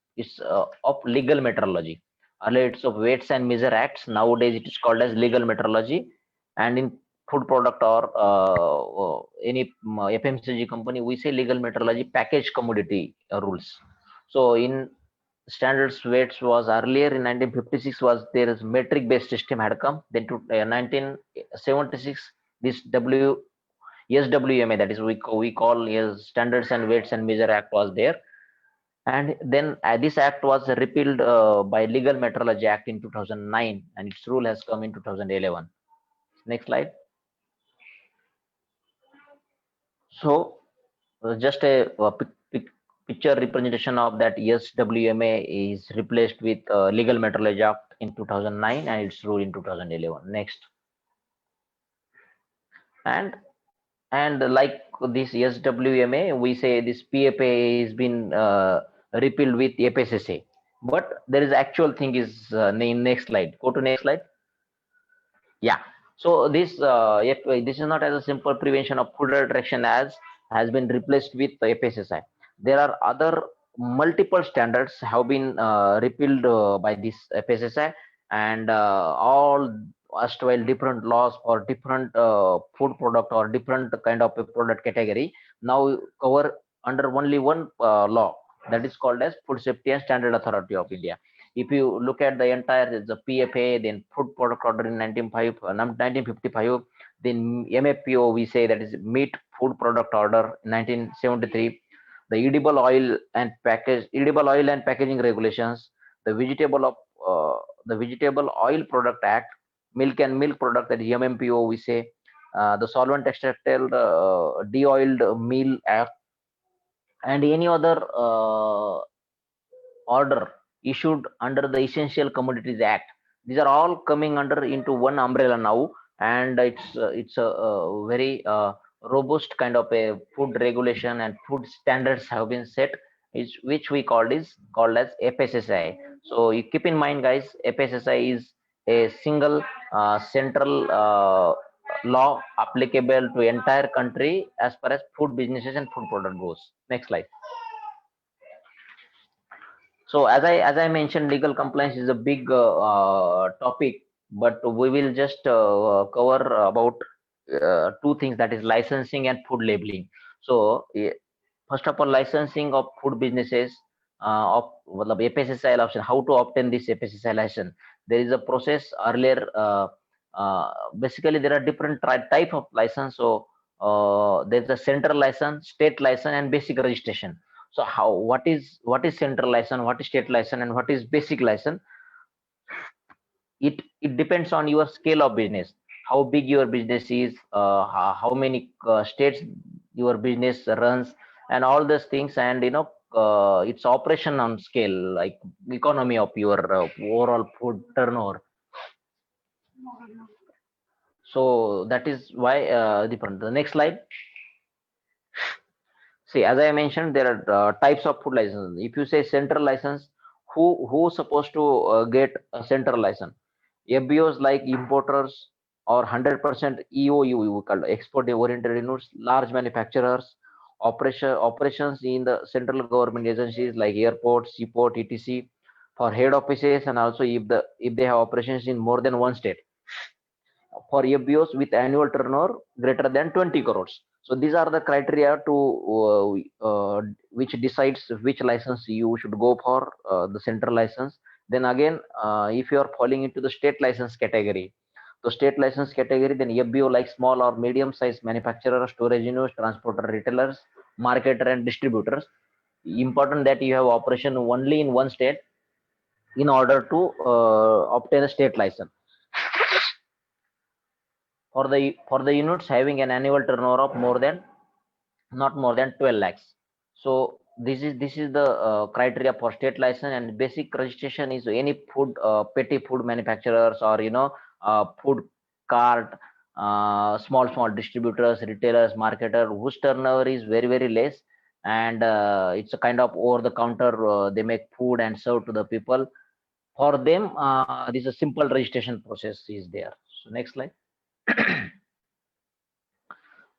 of legal metrology. Earlier it's of Weights and Measure Acts. Nowadays it is called as legal metrology. And in food product or any FMCG company, we say legal metrology package commodity rules. So in standards, weights was earlier in 1956, was there is metric based system had come. Then to 1976, this SWMA, that is we call as Standards and Weights and Measure Act, was there. And then this act was repealed by Legal Metrology Act in 2009, and its rule has come in 2011. Next slide. So just a picture picture representation of that SWMA is replaced with Legal Metrology Act in 2009 and its rule in 2011. Next. And like this SWMA, we say this PFA has been repealed with FSSA. But there is actual thing is next slide. Go to next slide. Yeah. So this is not as a simple prevention of food addiction as has been replaced with the FSSI. There are other multiple standards have been repealed by this FSSI, and all erstwhile different laws for different food product or different kind of a product category now cover under only one law, that is called as Food Safety and Standard Authority of India. If you look at the entire the PFA, then Food Product Order in 1955, then MFPO we say that is Meat Food Product Order in 1973, the edible oil and packaging regulations, the Vegetable Oil Product Act, Milk and Milk Product, that is MMPO we say, the Solvent Extracted De-oiled Meal Act, and any other order issued under the Essential Commodities Act. These are all coming under into one umbrella now, and it's a very robust kind of a food regulation and food standards have been set, which we called as FSSI. So you keep in mind, guys, FSSI is a single central law applicable to entire country as far as food businesses and food product goes. Next slide. So as I mentioned, legal compliance is a big topic, but we will just cover about two things, that is licensing and food labeling. So first of all, licensing of food businesses of FSSI option. How to obtain this FSSI license? There is a process earlier. Basically, there are different type of license. So there's a central license, state license, and basic registration. So what is central license, what is state license, and what is basic license? It depends on your scale of business, how big your business is, how many states your business runs, and all those things, and its operation on scale, like economy of your overall food turnover. So that is why different. The next slide. See, as I mentioned, there are types of food license. If you say central license, who supposed to get a central license? FBOs like importers or 100% EOU, we call export oriented units, large manufacturers, operations in the central government agencies like airports, seaport, etc. for head offices, and also if they have operations in more than one state. For FBOs with annual turnover greater than 20 crores. So these are the criteria to which decides which license you should go for, the central license. Then again, if you are falling into the state license category, the state license category, then FBO like small or medium sized manufacturers, storage units, transporter, retailers, marketer, and distributors. Important that you have operation only in one state in order to obtain a state license. For the units having an annual turnover of not more than 12 lakhs. So this is the criteria for state license, and basic registration is any food petty food manufacturers, or food cart, small distributors, retailers, marketer whose turnover is very less, and it's a kind of over the counter, they make food and serve to the people. For them, this is a simple registration process is there. So next slide.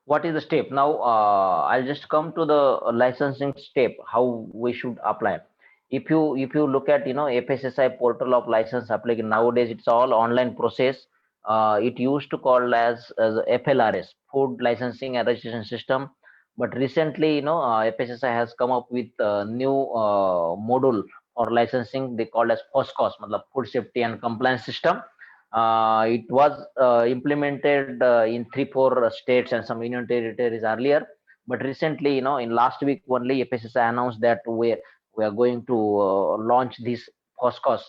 What is the step now? I'll just come to the licensing step, how we should apply. If you look at FSSI portal of license application, nowadays it's all online process. It used to call as FLRS, food licensing and registration system, but recently FSSI has come up with a new module for licensing, they call as FOSCOS, food safety and compliance system. It was implemented in 3-4 states and some union territories earlier, but recently, in last week only, FSSI announced that we are going to launch this FOSCOS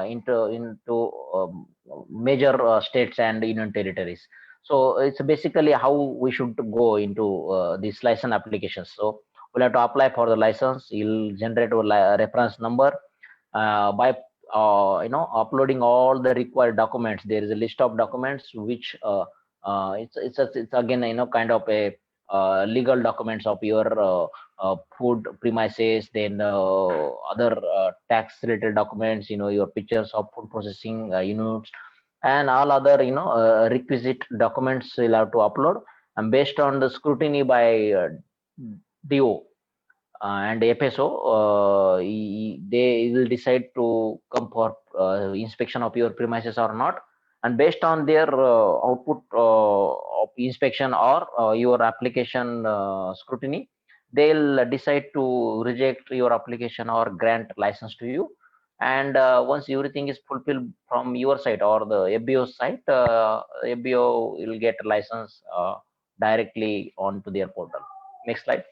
into major states and union territories. So it's basically how we should go into these license applications. So will have to apply for the license. You'll generate a reference number by uploading all the required documents. There is a list of documents which it's again kind of a legal documents of your food premises, then other tax related documents, your pictures of food processing units, and all other requisite documents you'll have to upload, and based on the scrutiny by DO and FSO, they will decide to come for inspection of your premises or not. And based on their output of inspection or your application scrutiny, they'll decide to reject your application or grant license to you. And once everything is fulfilled from your side or the FBO side, FBO will get a license directly onto their portal. Next slide.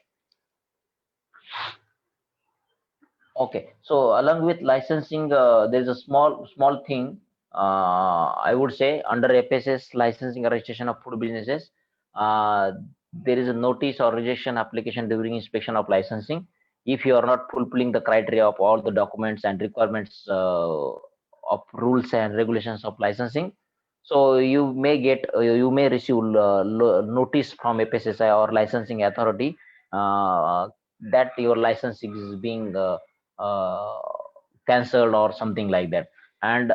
Okay, so along with licensing, there is a small thing. I would say under FSS licensing or registration of food businesses, uh, there is a notice or rejection application during inspection of licensing. If you are not fulfilling the criteria of all the documents and requirements of rules and regulations of licensing, so you may receive notice from FSSI or licensing authority that your licensing is being uh, cancelled or something like that. And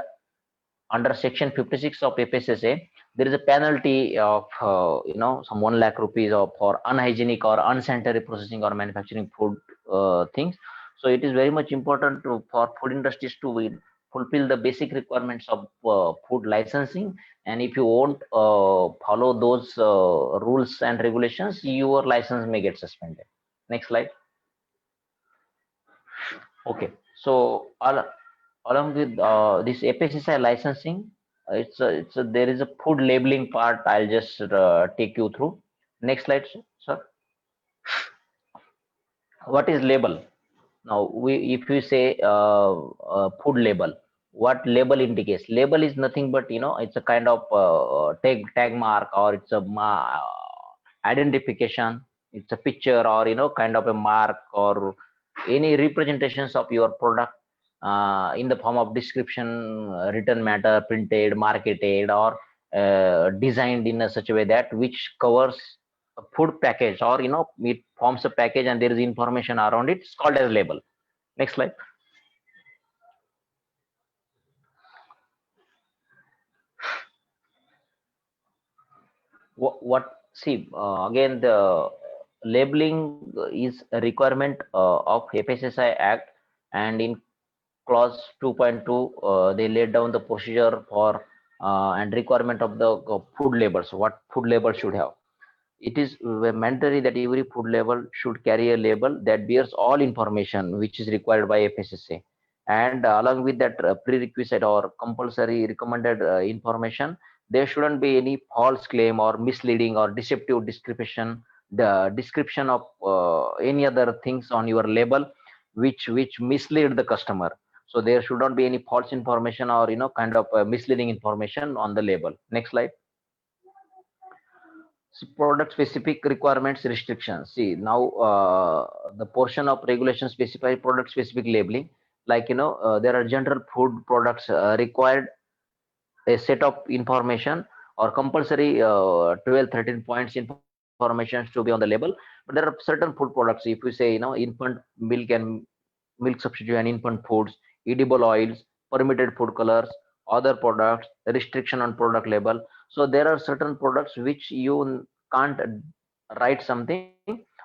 under section 56 of FSSA, there is a penalty of some 1 lakh rupees of for unhygienic or unsanitary processing or manufacturing food things. So it is very much important for food industries to fulfill the basic requirements of food licensing. And if you won't follow those rules and regulations, your license may get suspended. Next slide. Okay, so along with this FSSI licensing, there is a food labeling part. I'll just take you through. Next slide, sir. What is label? Now, if you say food label, what label indicates? Label is nothing but it's a kind of tag mark, or it's a identification. It's a picture, or kind of a mark, or any representations of your product in the form of description, written matter, printed, marketed, or designed in a such a way that which covers a food package, or it forms a package and there is information around it. It's called as label. Next slide. What see again, the labeling is a requirement of FSSI Act, and in clause 2.2 they laid down the procedure for and requirement of the food labels, what food label should have. It is mandatory that every food label should carry a label that bears all information which is required by FSSA. And along with that prerequisite or compulsory recommended information, there shouldn't be any false claim or misleading or deceptive description, the description of any other things on your label which mislead the customer. So there should not be any false information or kind of misleading information on the label. Next slide. Product specific requirements restrictions. See now, the portion of regulation specify product specific labeling, like there are general food products required a set of information or compulsory 12 13 points information to be on the label. But there are certain food products, if we say infant milk and milk substitute and infant foods, edible oils, permitted food colors, other products, restriction on product label. So there are certain products which you can't write something,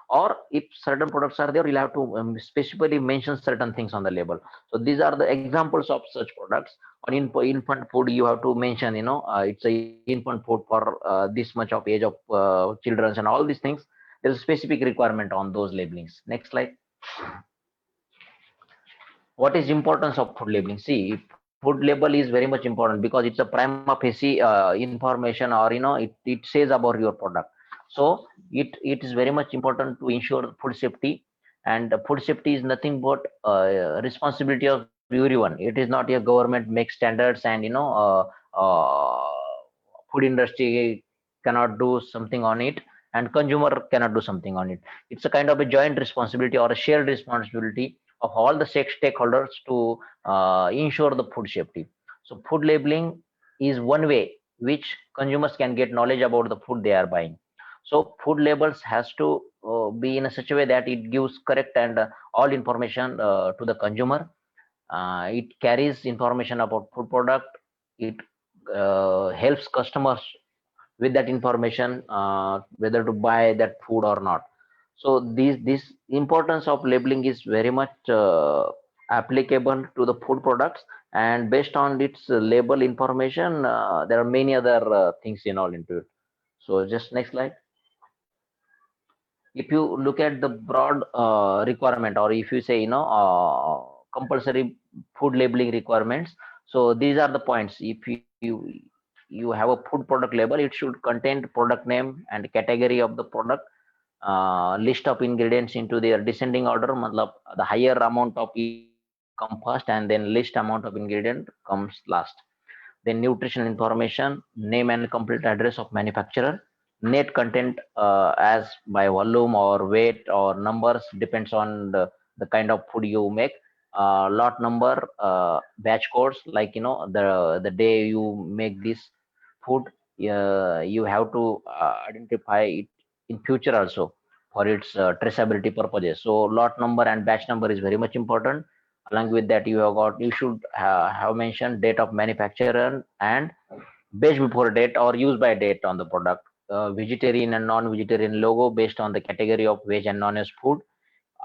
or if certain products are there, you'll have to specifically mention certain things on the label. So these are the examples of such products. On infant food, you have to mention, it's a infant food for this much of age of children and all these things. There's a specific requirement on those labelings. Next slide. What is importance of food labeling? See, food label is very much important because it's a prima facie information, or it says about your product. So it is very much important to ensure food safety. And food safety is nothing but responsibility of everyone. It is not your government makes standards, and food industry cannot do something on it. and consumer cannot do something on it. It's a kind of a joint responsibility or a shared responsibility of all the stakeholders to ensure the food safety. So food labeling is one way which consumers can get knowledge about the food they are buying. So food labels has to be in a such a way that it gives correct and all information to the consumer. It carries information about food product. It helps customers with that information whether to buy that food or not. So this importance of labeling is very much applicable to the food products, and based on its label information there are many other things involved into it. So just next slide. If you look at the broad requirement, or if you say compulsory food labeling requirements, so these are the points. If you have a food product label, it should contain product name and category of the product, list of ingredients into their descending order, matlab the higher amount of ingredient come first and then least amount of ingredient comes last. Then nutrition information, name and complete address of manufacturer, net content as by volume or weight or numbers, depends on the kind of food you make. Lot number, batch codes, like the day you make this food, you have to identify it in future also for its traceability purposes. So lot number and batch number is very much important. Along with that, you should have mentioned date of manufacturer and batch before date or use by date on the product. Vegetarian and non-vegetarian logo based on the category of veg and non-veg food.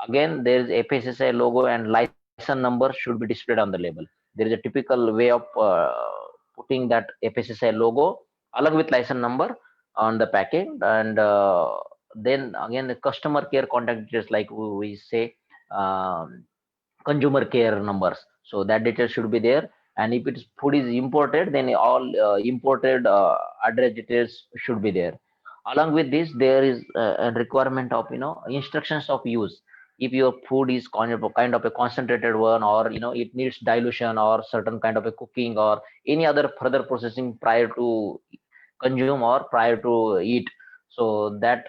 Again, there is FSSAI logo and license number should be displayed on the label. There is a typical way of putting that FSSAI logo along with license number on the packing, and then again the customer care contact details, like we say, consumer care numbers, so that detail should be there. And if it's food is imported, then all imported address details should be there. Along with this, there is a requirement of instructions of use. If your food is kind of a concentrated one, or it needs dilution or certain kind of a cooking or any other further processing prior to consume or prior to eat, so that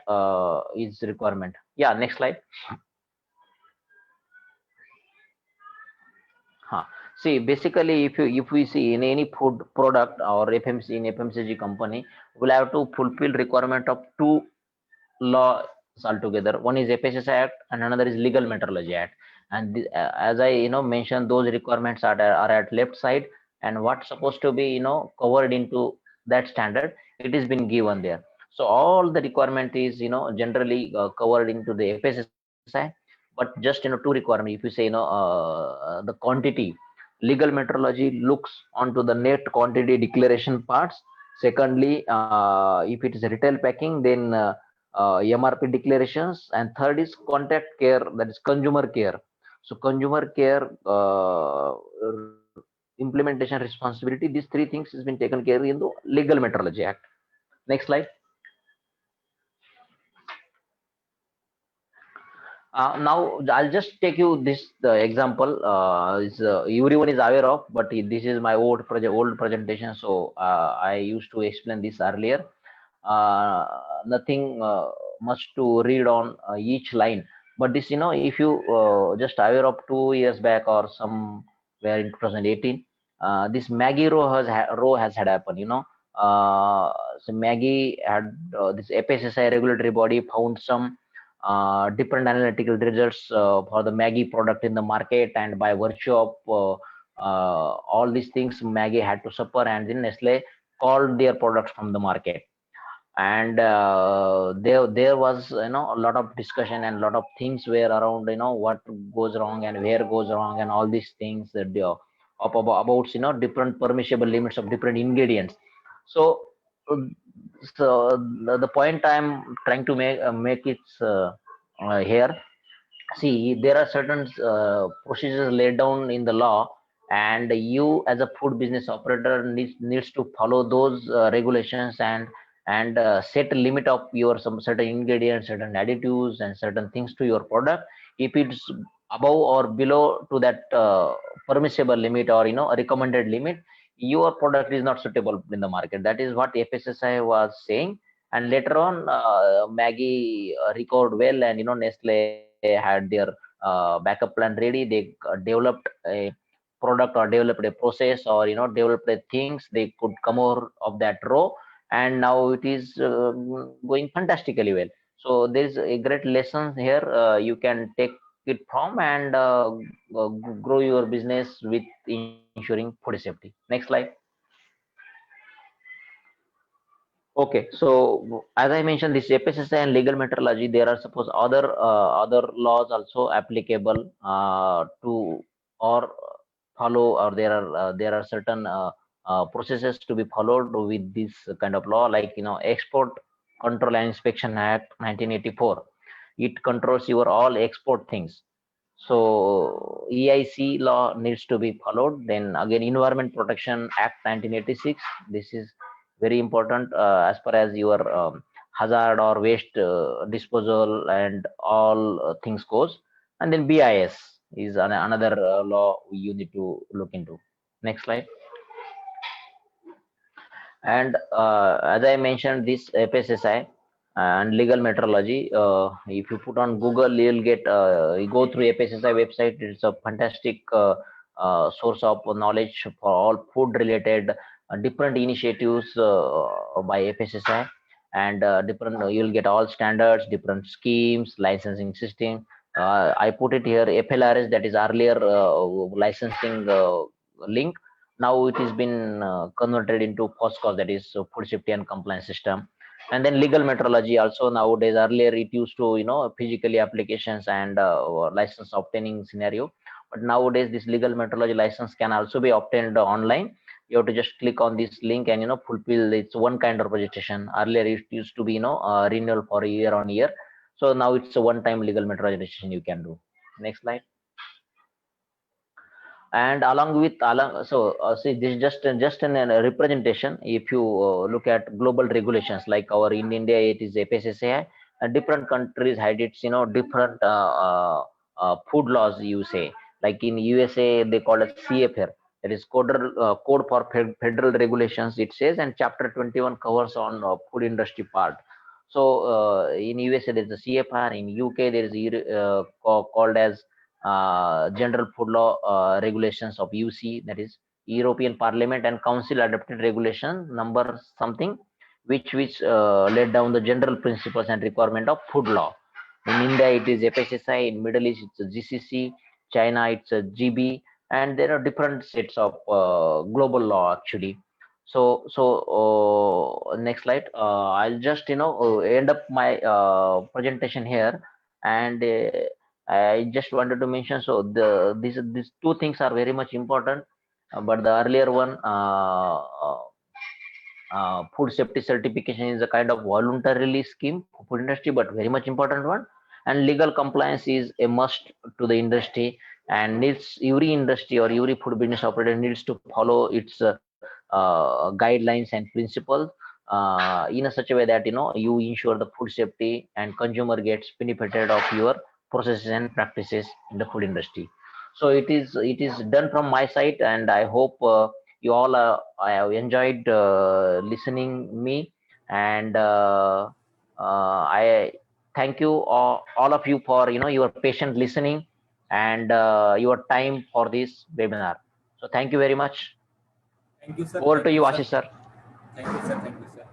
is requirement. Yeah, next slide. Huh. See, basically, if we see in any food product or FMC in FMCG company, we'll have to fulfill requirement of two laws altogether. One is FSSAI Act and another is Legal Metrology Act. And as I mentioned, those requirements are at left side, and what's supposed to be covered into that standard, it is been given there. So all the requirement is generally covered into the FSSAI, but just two requirement. If you say the quantity, legal metrology looks onto the net quantity declaration parts. Secondly, if it is retail packing, then MRP declarations, and third is contact care, that is consumer care. So consumer care implementation responsibility, these three things has been taken care in the Legal Metrology Act. Next slide. Now I'll just take you this example. Is everyone is aware of, but this is my old presentation, so I used to explain this earlier. Nothing much to read on each line, but this if you just aware of 2 years back or somewhere in 2018, this Maggie row has had happened. So Maggie had this FSSAI regulatory body found some different analytical results for the Maggie product in the market, and by virtue of all these things, Maggie had to suffer, and then Nestle called their products from the market. And there was a lot of discussion, and a lot of things were around what goes wrong and where goes wrong, and all these things that about different permissible limits of different ingredients. So the point I'm trying to make it here. See, there are certain procedures laid down in the law, and you as a food business operator needs to follow those regulations, and set a limit of your some certain ingredients, certain additives, and certain things to your product. If it's above or below to that permissible limit, or a recommended limit, your product is not suitable in the market. That is what FSSAI was saying. And later on, Maggie recovered well, and Nestle had their backup plan ready. They developed a product or developed a process, or developed a things they could come over of that row, and now it is going fantastically well. So there is a great lesson here, you can take it from, and grow your business with ensuring food safety. Next slide. Okay, so as I mentioned, this FSSI and legal metrology, there are suppose other laws also applicable to or follow, or there are certain processes to be followed with this kind of law, like Export Control and Inspection Act 1984. It controls your all export things. So EIC law needs to be followed. Then again, Environment Protection Act 1986. This is very important as far as your hazard or waste disposal and all things goes. And then BIS is another law you need to look into. Next slide. And as I mentioned, this FSSI and legal metrology, if you put on Google, you'll get you go through FSSI website. It's a fantastic source of knowledge for all food related different initiatives by FSSI, and different you'll get all standards, different schemes, licensing system. I put it here FLRS, that is earlier licensing link. Now it has been converted into FOSCOS, that is food safety and compliance system. And then legal metrology also nowadays. Earlier it used to physically applications and license obtaining scenario, but nowadays this legal metrology license can also be obtained online. You have to just click on this link and fulfill. It's one kind of registration. Earlier it used to be renewal for a year on year. So now it's a one time legal metrology registration you can do. Next slide. And so see, this is just an representation. If you look at global regulations, like our in India it is FSSAI, and different countries had its different food laws, you say. Like in USA they call it CFR, that is code for federal regulations, it says, and chapter 21 covers on food industry part. So in USA there is a CFR, in UK there is called as General Food Law Regulations of UC, that is European Parliament and Council adopted regulation number something, which laid down the general principles and requirement of food law. In India it is FSSI, in Middle East it's a GCC, China it's a GB, and there are different sets of global law actually. So next slide. I'll just end up my presentation here, and I just wanted to mention, so these two things are very much important, but the earlier one, food safety certification, is a kind of voluntarily scheme for food industry, but very much important one. And legal compliance is a must to the industry, and needs every industry or every food business operator needs to follow its guidelines and principles in a such a way that you ensure the food safety and consumer gets benefited of your processes and practices in the food industry. So it is done from my side, and I hope you all I have enjoyed listening me, and I thank you all of you for your patient listening and your time for this webinar. So thank you very much. Thank you, sir. Over to Thank you, you, sir. Ashish sir. Thank you, sir. Thank you, sir.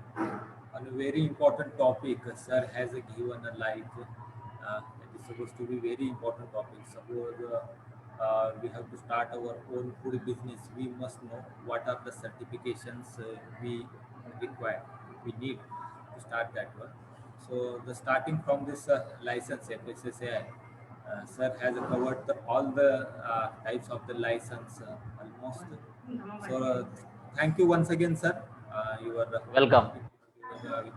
On a very important topic, sir has given a light. It is supposed to be very important topic. Suppose we have to start our own food business, we must know what are the certifications we require, we need to start that one. So the starting from this license FSSAI, sir has covered all the types of the license almost. So thank you once again, sir. You are Welcome.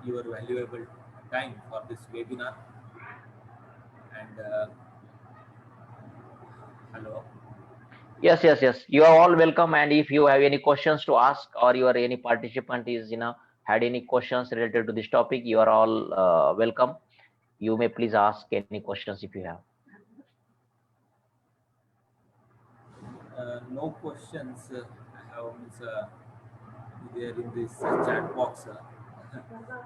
your valuable time for this webinar. And hello. Yes. You are all welcome. And if you have any questions to ask, or you are any participant is had any questions related to this topic, you are all welcome. You may please ask any questions if you have. No questions I have there in this chat box.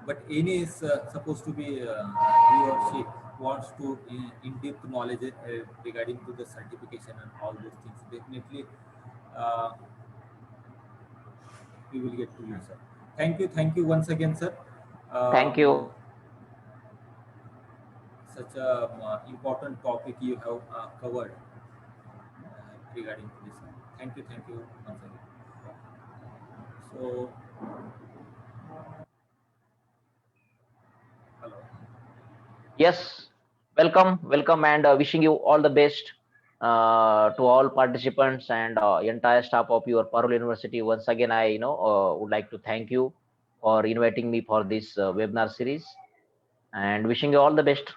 but any is supposed to be he or she wants to in-depth knowledge regarding to the certification and all those things. Definitely, uh, we will get to you, sir. Thank you once again, sir. Thank Um, you. Such a important topic you have covered regarding to this. Thank you once again. So, hello. Yes, welcome, and wishing you all the best to all participants and entire staff of your Parul University. Once again, I would like to thank you for inviting me for this webinar series, and wishing you all the best.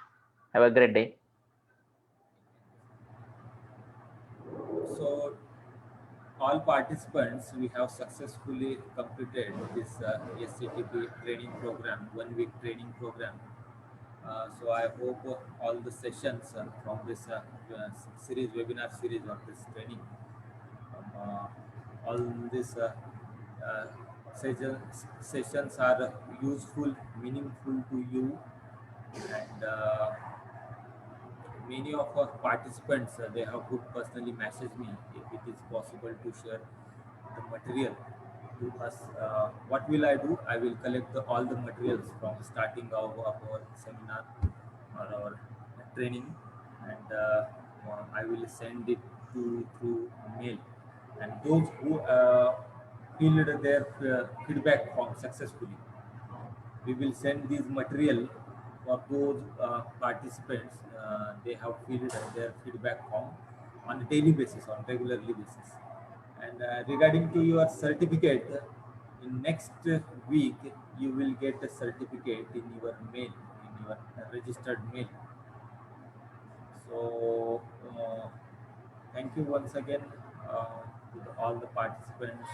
Have a great day. So, all participants, we have successfully completed this SCTP training program, 1 week training program. So I hope all the sessions from this series, webinar series of this training, all these uh, sessions are useful, meaningful to you, and many of our participants they have could personally message me if it is possible to share the material to us. What will I do? I will collect all the materials from starting of our seminar or our training, and I will send it to through mail. And those who filled their feedback form successfully, we will send this material for those participants. They have filled their feedback form on a daily basis, on regularly basis. And regarding to your certificate, in next week you will get a certificate in your mail, in your registered mail. So thank you once again to all the participants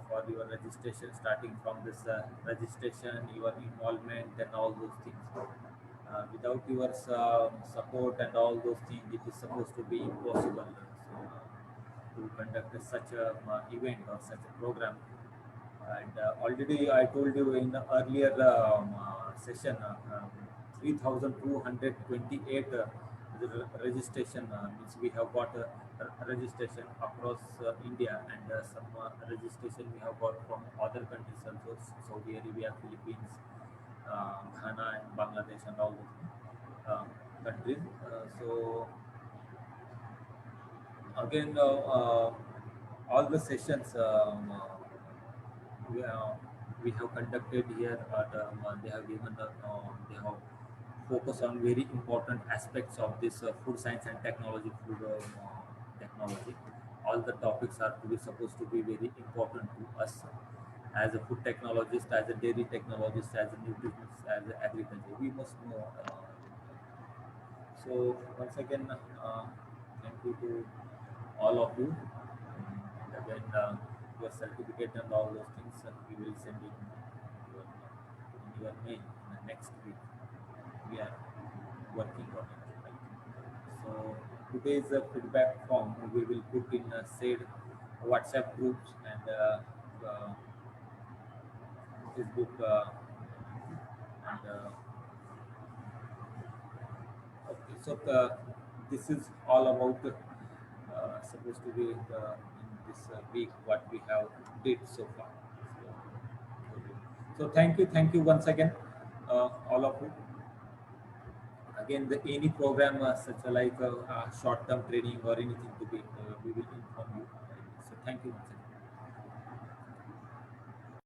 for your registration, starting from this registration, your involvement, and all those things. Without your support and all those things, it is supposed to be impossible to conduct such a event or such a program. And already I told you in the earlier session, 3,228 registration means we have got registration across India, and some registration we have got from other countries also, Saudi Arabia, Philippines, Ghana, and Bangladesh, and all those countries. So again, all the sessions. We, uh, we have conducted here at they have given they have focused on very important aspects of this food science and technology, food technology. All the topics are to be supposed to be very important to us as a food technologist, as a dairy technologist, as a nutritionist, as a agriculture. We must know. So once again, thank you to all of you. And again, your certificate and all those things we will send in your mail in the next week. We are working on it. Right? So today's feedback form we will put in said WhatsApp groups and Facebook and okay. So this is all about supposed to be in this week what we have did so far. So thank you once again, all of you. Again, the any program such like short-term training or anything to be, we will inform you. So thank you once again.